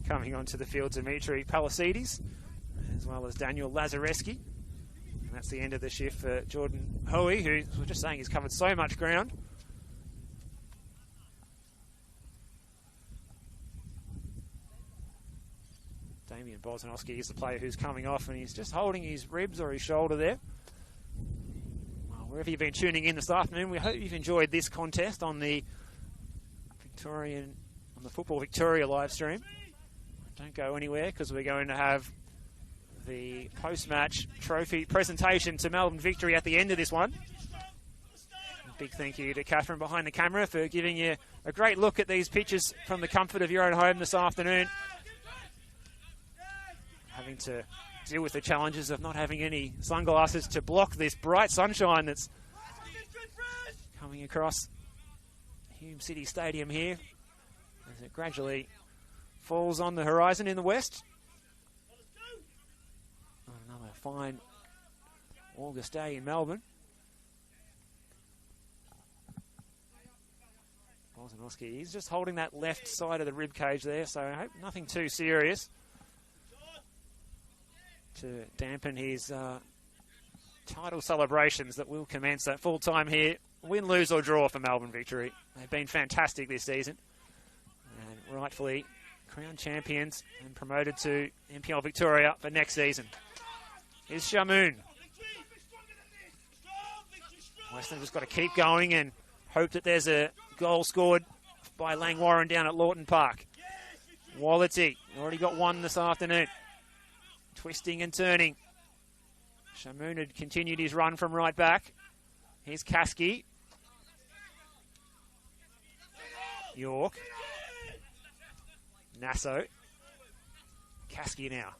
Speaker 1: Coming onto the field, Dimitri Palasides, as well as Daniel Lazareski. And that's the end of the shift for Jordan Hoey, who, as we were just saying, he's covered so much ground. Damien Bosnowski is the player who's coming off, and he's just holding his ribs or his shoulder there. Well, wherever you've been tuning in this afternoon, we hope you've enjoyed this contest on the Football Victoria live stream. Don't go anywhere, because we're going to have the post-match trophy presentation to Melbourne Victory at the end of this one. A big thank you to Catherine behind the camera for giving you a great look at these pictures from the comfort of your own home this afternoon. Having to deal with the challenges of not having any sunglasses to block this bright sunshine that's coming across Hume City Stadium here as it gradually falls on the horizon in the west. Another fine August day in Melbourne. Bosnowski, he's just holding that left side of the rib cage there, so I hope nothing too serious to dampen his title celebrations that will commence at full time here. Win, lose or draw for Melbourne Victory. They've been fantastic this season, and rightfully crowned champions and promoted to NPL Victoria for next season. Here's Shamoon. Western just got to keep going and hope that there's a goal scored by Langwarren down at Lawton Park. Wallerty already got one this afternoon. Twisting and turning. Shamoon had continued his run from right back. Here's Kasky. York. Nasso. Kasky now.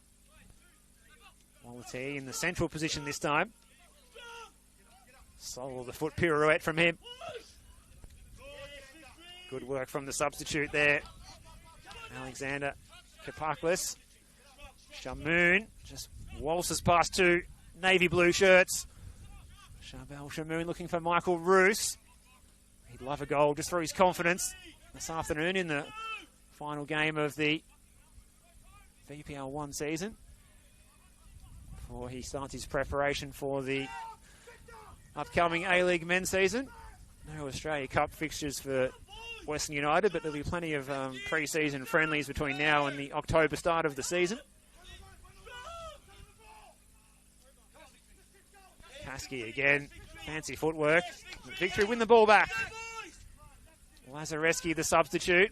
Speaker 1: Wallerty in the central position this time. Solo the foot pirouette from him. Good work from the substitute there. Alexander Kapaklis. Shamoon just waltzes past two navy blue shirts. Charbel Shamoon looking for Michael Roos. He'd love a goal just for his confidence this afternoon in the final game of the VPL 1 season, before he starts his preparation for the upcoming A-League men's season. No Australia Cup fixtures for Western United, but there'll be plenty of pre-season friendlies between now and the October start of the season. Kasky again, fancy footwork. Victory win the ball back. Lazareski, the substitute,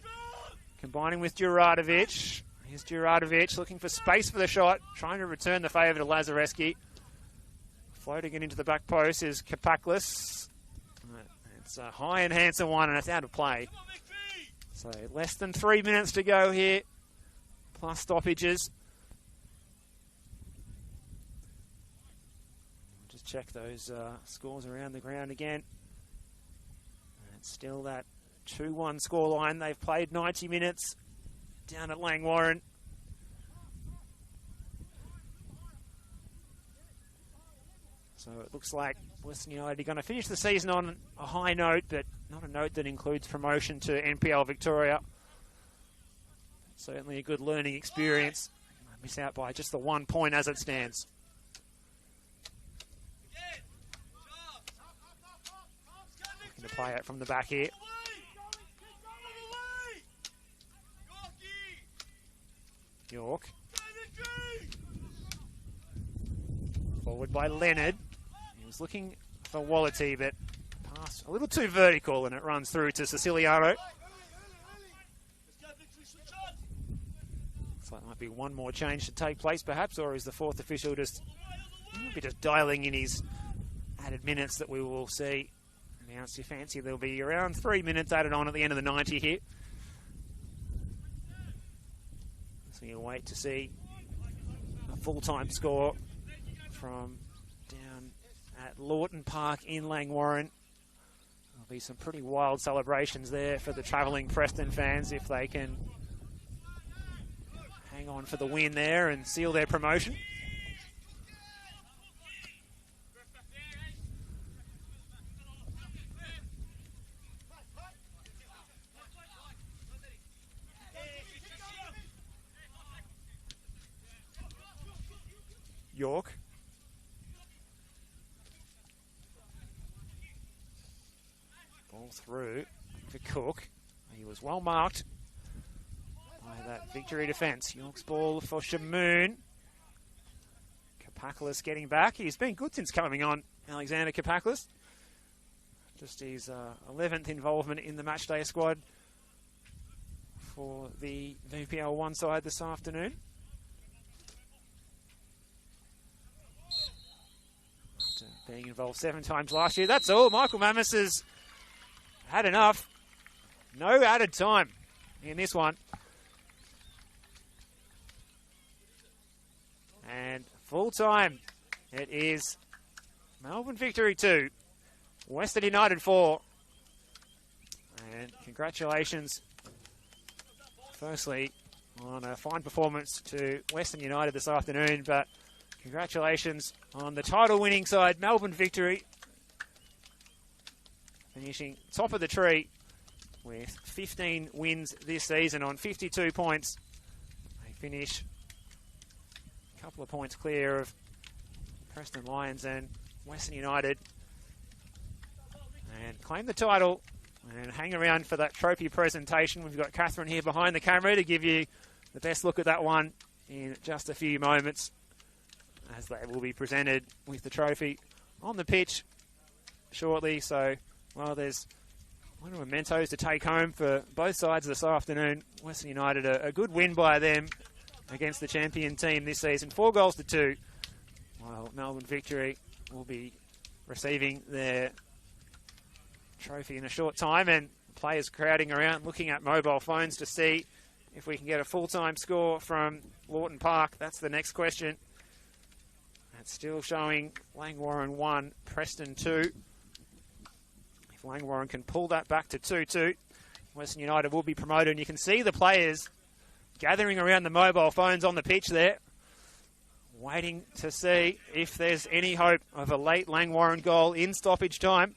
Speaker 1: combining with Djuratovic. Here's Djuratovic looking for space for the shot, trying to return the favour to Lazareski. Floating it into the back post is Kapaklis. It's a high and handsome one, and it's out of play. So less than 3 minutes to go here, plus stoppages. Just check those scores around the ground again. And it's still that 2-1 scoreline. They've played 90 minutes down at Langwarren. So it looks like Western United are going to finish the season on a high note, but not a note that includes promotion to NPL Victoria. Certainly a good learning experience. Miss out by just the 1 point as it stands. Looking to play it from the back here. York. Forward by Leonard. He was looking for Wallerty, but pass a little too vertical, and it runs through to Siciliano. Looks like there might be one more change to take place, perhaps, or is the fourth official just dialing in his added minutes that we will see announced? You fancy there'll be around 3 minutes added on at the end of the 90 here. So you'll wait to see a full-time score from down at at Lawton Park in Langwarrin. There'll be some pretty wild celebrations there for the travelling Preston fans if they can hang on for the win there and seal their promotion. York. Ball through for Cook. He was well marked by that Victory defence. York's ball for Shamoon. Kapaklis getting back. He's been good since coming on, Alexander Kapaklis. Just his 11th involvement in the matchday squad for the VPL 1 side this afternoon. After being involved 7 times last year. That's all. Michael Mammis has had enough. No added time in this one. And full time. It is Melbourne Victory 2, Western United 4. And congratulations, firstly, on a fine performance to Western United this afternoon, but congratulations on the title-winning side, Melbourne Victory, finishing top of the tree with 15 wins this season on 52 points. They finish a couple of points clear of Preston Lions and Western United and claim the title and hang around for that trophy presentation. We've got Catherine here behind the camera to give you the best look at that one in just a few moments, as they will be presented with the trophy on the pitch shortly. So, well, there's one of the mementos to take home for both sides this afternoon. Western United, a good win by them against the champion team this season, 4-2, while Melbourne Victory will be receiving their trophy in a short time, and players crowding around looking at mobile phones to see if we can get a full-time score from Lawton Park. That's the next question. That's still showing Langwarrin 1, Preston 2. If Langwarrin can pull that back to 2-2, Western United will be promoted. And you can see the players gathering around the mobile phones on the pitch there, waiting to see if there's any hope of a late Langwarrin goal in stoppage time.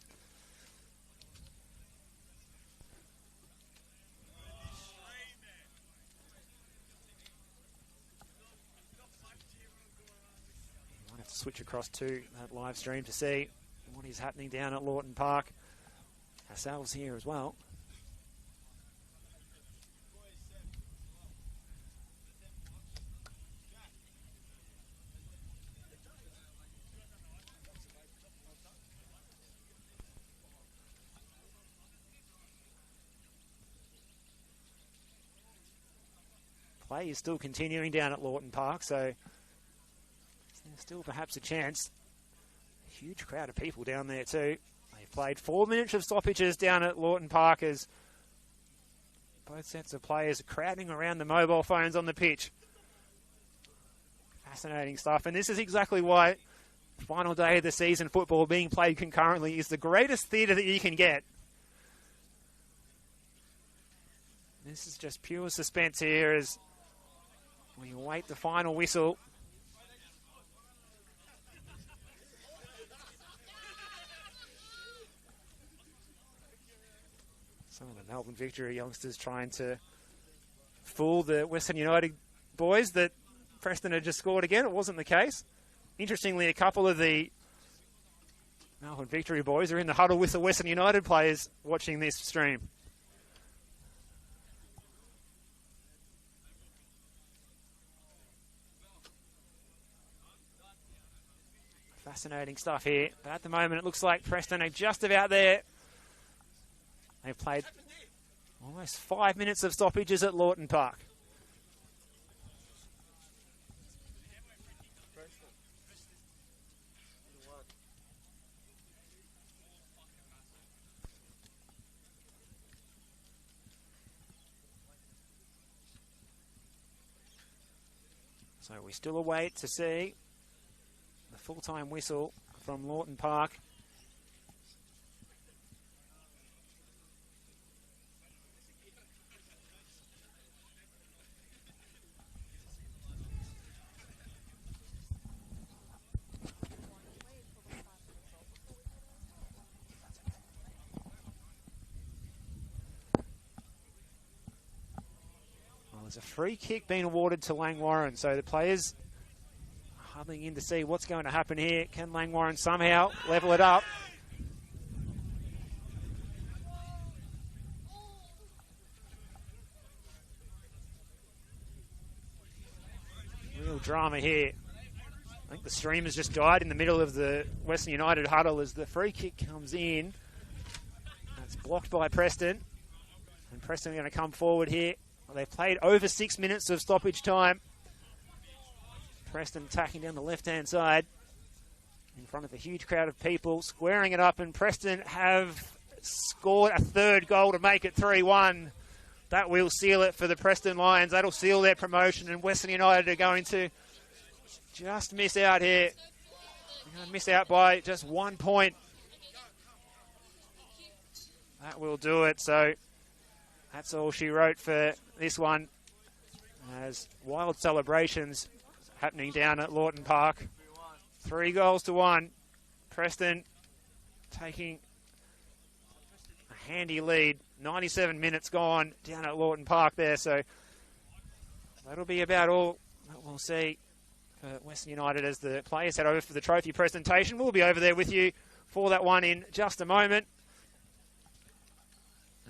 Speaker 1: Might have to switch across to that live stream to see what is happening down at Lawton Park. Ourselves here as well. Play is still continuing down at Lawton Park, so there's still perhaps a chance. Huge crowd of people down there too. They've played 4 minutes of stoppages down at Lawton Park as both sets of players are crowding around the mobile phones on the pitch. Fascinating stuff, and this is exactly why final day of the season football being played concurrently is the greatest theatre that you can get. This is just pure suspense here as we await the final whistle. Some of the Melbourne Victory youngsters trying to fool the Western United boys that Preston had just scored again. It wasn't the case. Interestingly, a couple of the Melbourne Victory boys are in the huddle with the Western United players watching this stream. Fascinating stuff here. But at the moment, it looks like Preston are just about there. They've played almost 5 minutes of stoppages at Lawton Park. So we still await to see the full-time whistle from Lawton Park. There's a free kick being awarded to Langwarrin, so the players huddling in to see what's going to happen here. Can Langwarrin somehow level it up? Real drama here. I think the stream has just died in the middle of the Western United huddle as the free kick comes in. That's blocked by Preston. And Preston are going to come forward here. They've played over 6 minutes of stoppage time. Preston attacking down the left-hand side in front of a huge crowd of people, squaring it up, and Preston have scored a third goal to make it 3-1. That will seal it for the Preston Lions. That'll seal their promotion, and Western United are going to just miss out here. They're going to miss out by just 1 point. That will do it, so that's all she wrote for this one, as wild celebrations happening down at Lawton Park. 3-1. Preston taking a handy lead. 97 minutes gone down at Lawton Park there, so that'll be about all that we'll see for Western United as the players head over for the trophy presentation. We'll be over there with you for that one in just a moment.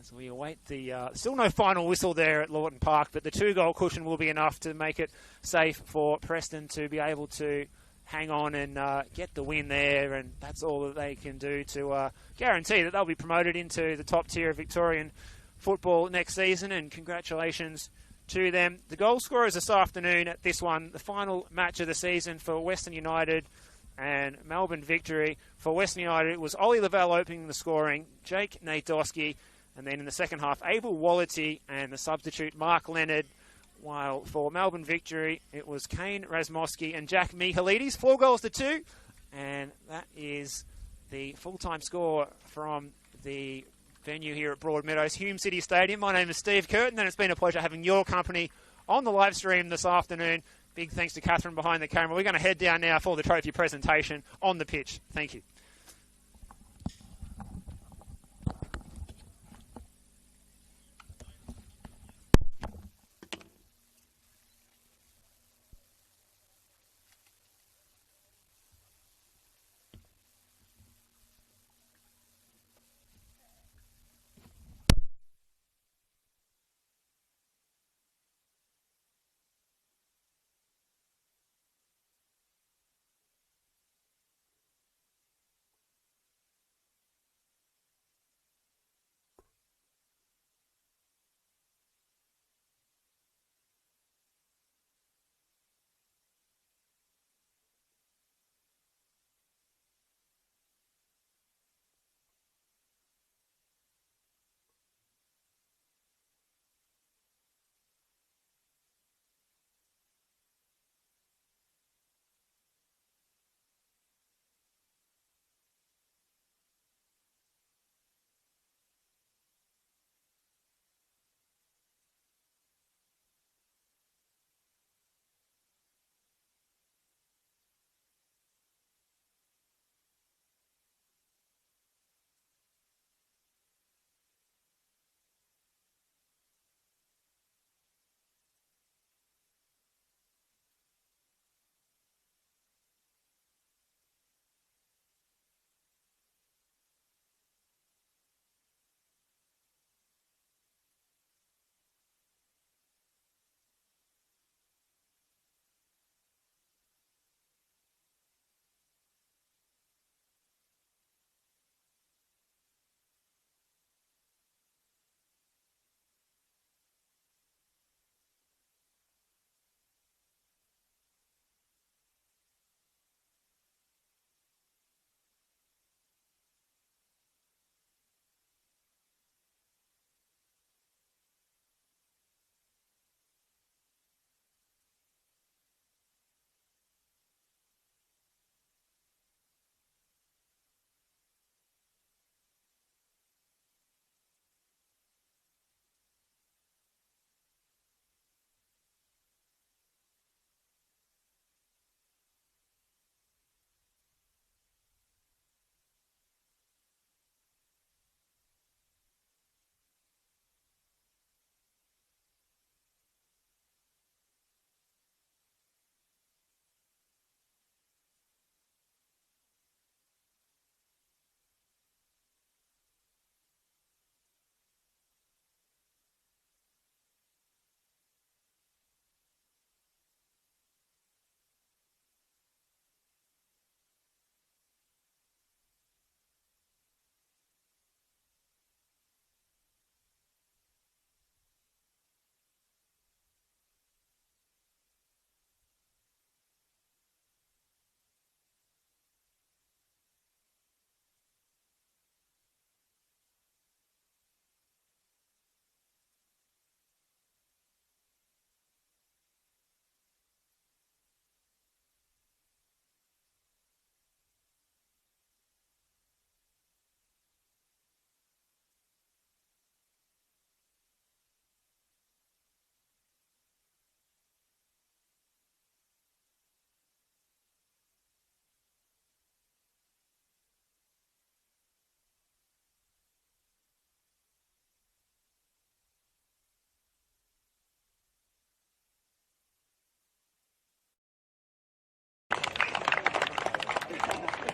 Speaker 1: As we await the, still no final whistle there at Lawton Park, but the 2-goal cushion will be enough to make it safe for Preston to be able to hang on and get the win there, and that's all that they can do to guarantee that they'll be promoted into the top tier of Victorian football next season, and congratulations to them. The goal scorers this afternoon at this one, the final match of the season for Western United and Melbourne Victory. For Western United, it was Ollie Lavelle opening the scoring, Jake Nadosky, and then in the second half, Abel Wallity and the substitute Mark Leonard. While for Melbourne Victory, it was Kane Razmosky and Jack Mihalides, 4-2. And that is the full-time score from the venue here at Broadmeadows, Hume City Stadium. My name is Steve Curtin, and it's been a pleasure having your company on the live stream this afternoon. Big thanks to Catherine behind the camera. We're going to head down now for the trophy presentation on the pitch. Thank you.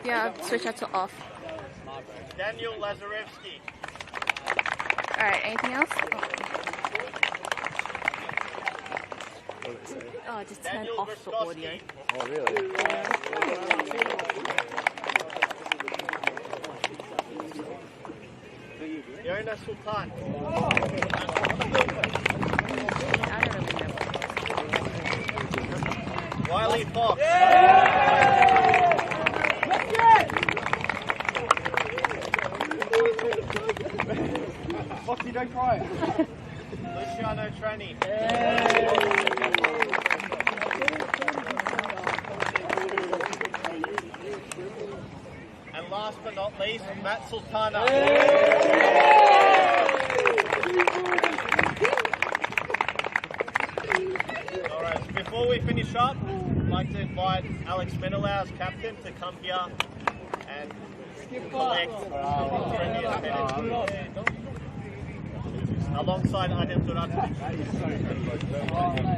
Speaker 2: Yeah, I'll switch that to off.
Speaker 3: Daniel Lazarevsky.
Speaker 2: Alright, anything else? Oh, just turn off the audio.
Speaker 1: Oh, really?
Speaker 3: Yona Sultan.
Speaker 2: I don't really know.
Speaker 3: Wiley Fox.
Speaker 4: Foxy, don't cry.
Speaker 3: Luciano Trani. And last but not least, Matt Sultana. Alright, so before we finish up, I'd like to invite Alex Menelau's captain to come here and collect previous minutes. Alongside Adem Duratovic. Hang on.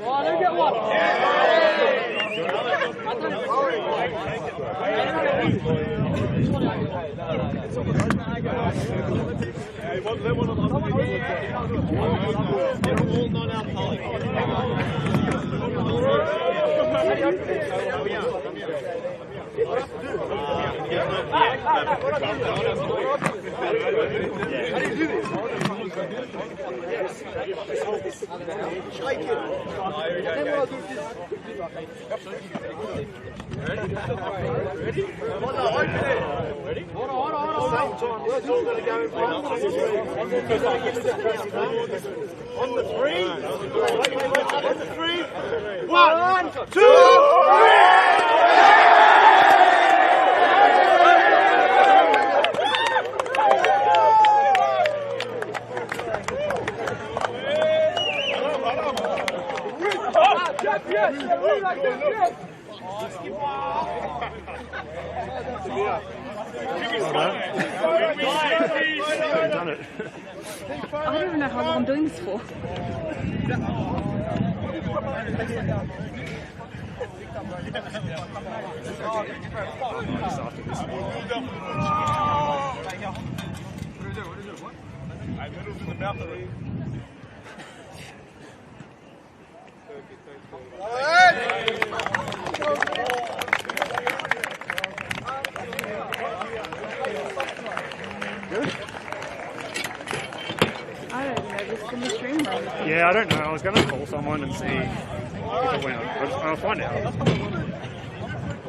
Speaker 4: Oh, let me get one.
Speaker 3: All non-alcoholic. On the three. One, two,
Speaker 1: Done it.
Speaker 2: I don't even know how long I'm doing this for.
Speaker 1: Yeah, I don't know. I was going to call someone and see if it went. I'll find out.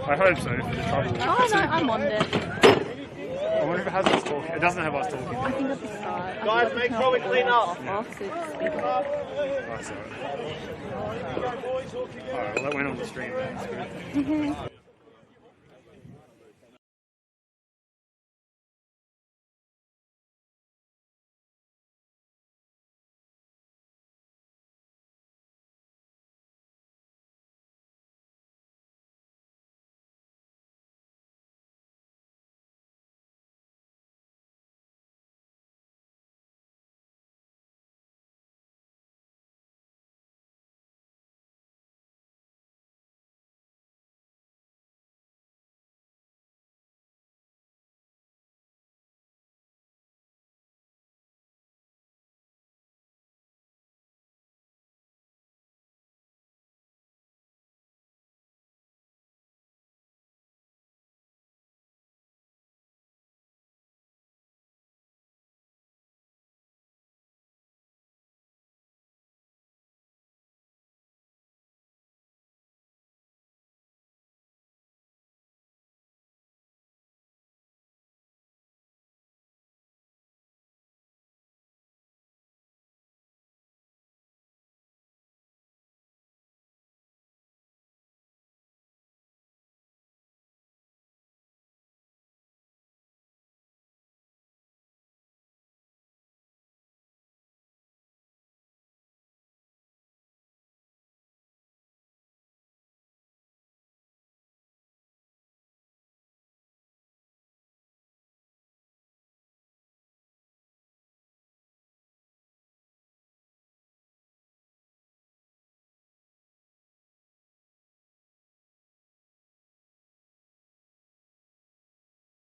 Speaker 1: I hope so for the trouble.
Speaker 2: Oh no, I'm on there.
Speaker 1: I wonder if it has us talking. It doesn't have us talking.
Speaker 2: I think at the start.
Speaker 3: guys, make sure we clean up.
Speaker 2: Off, so speak up.
Speaker 1: Alright, well that went on the stream. That's good.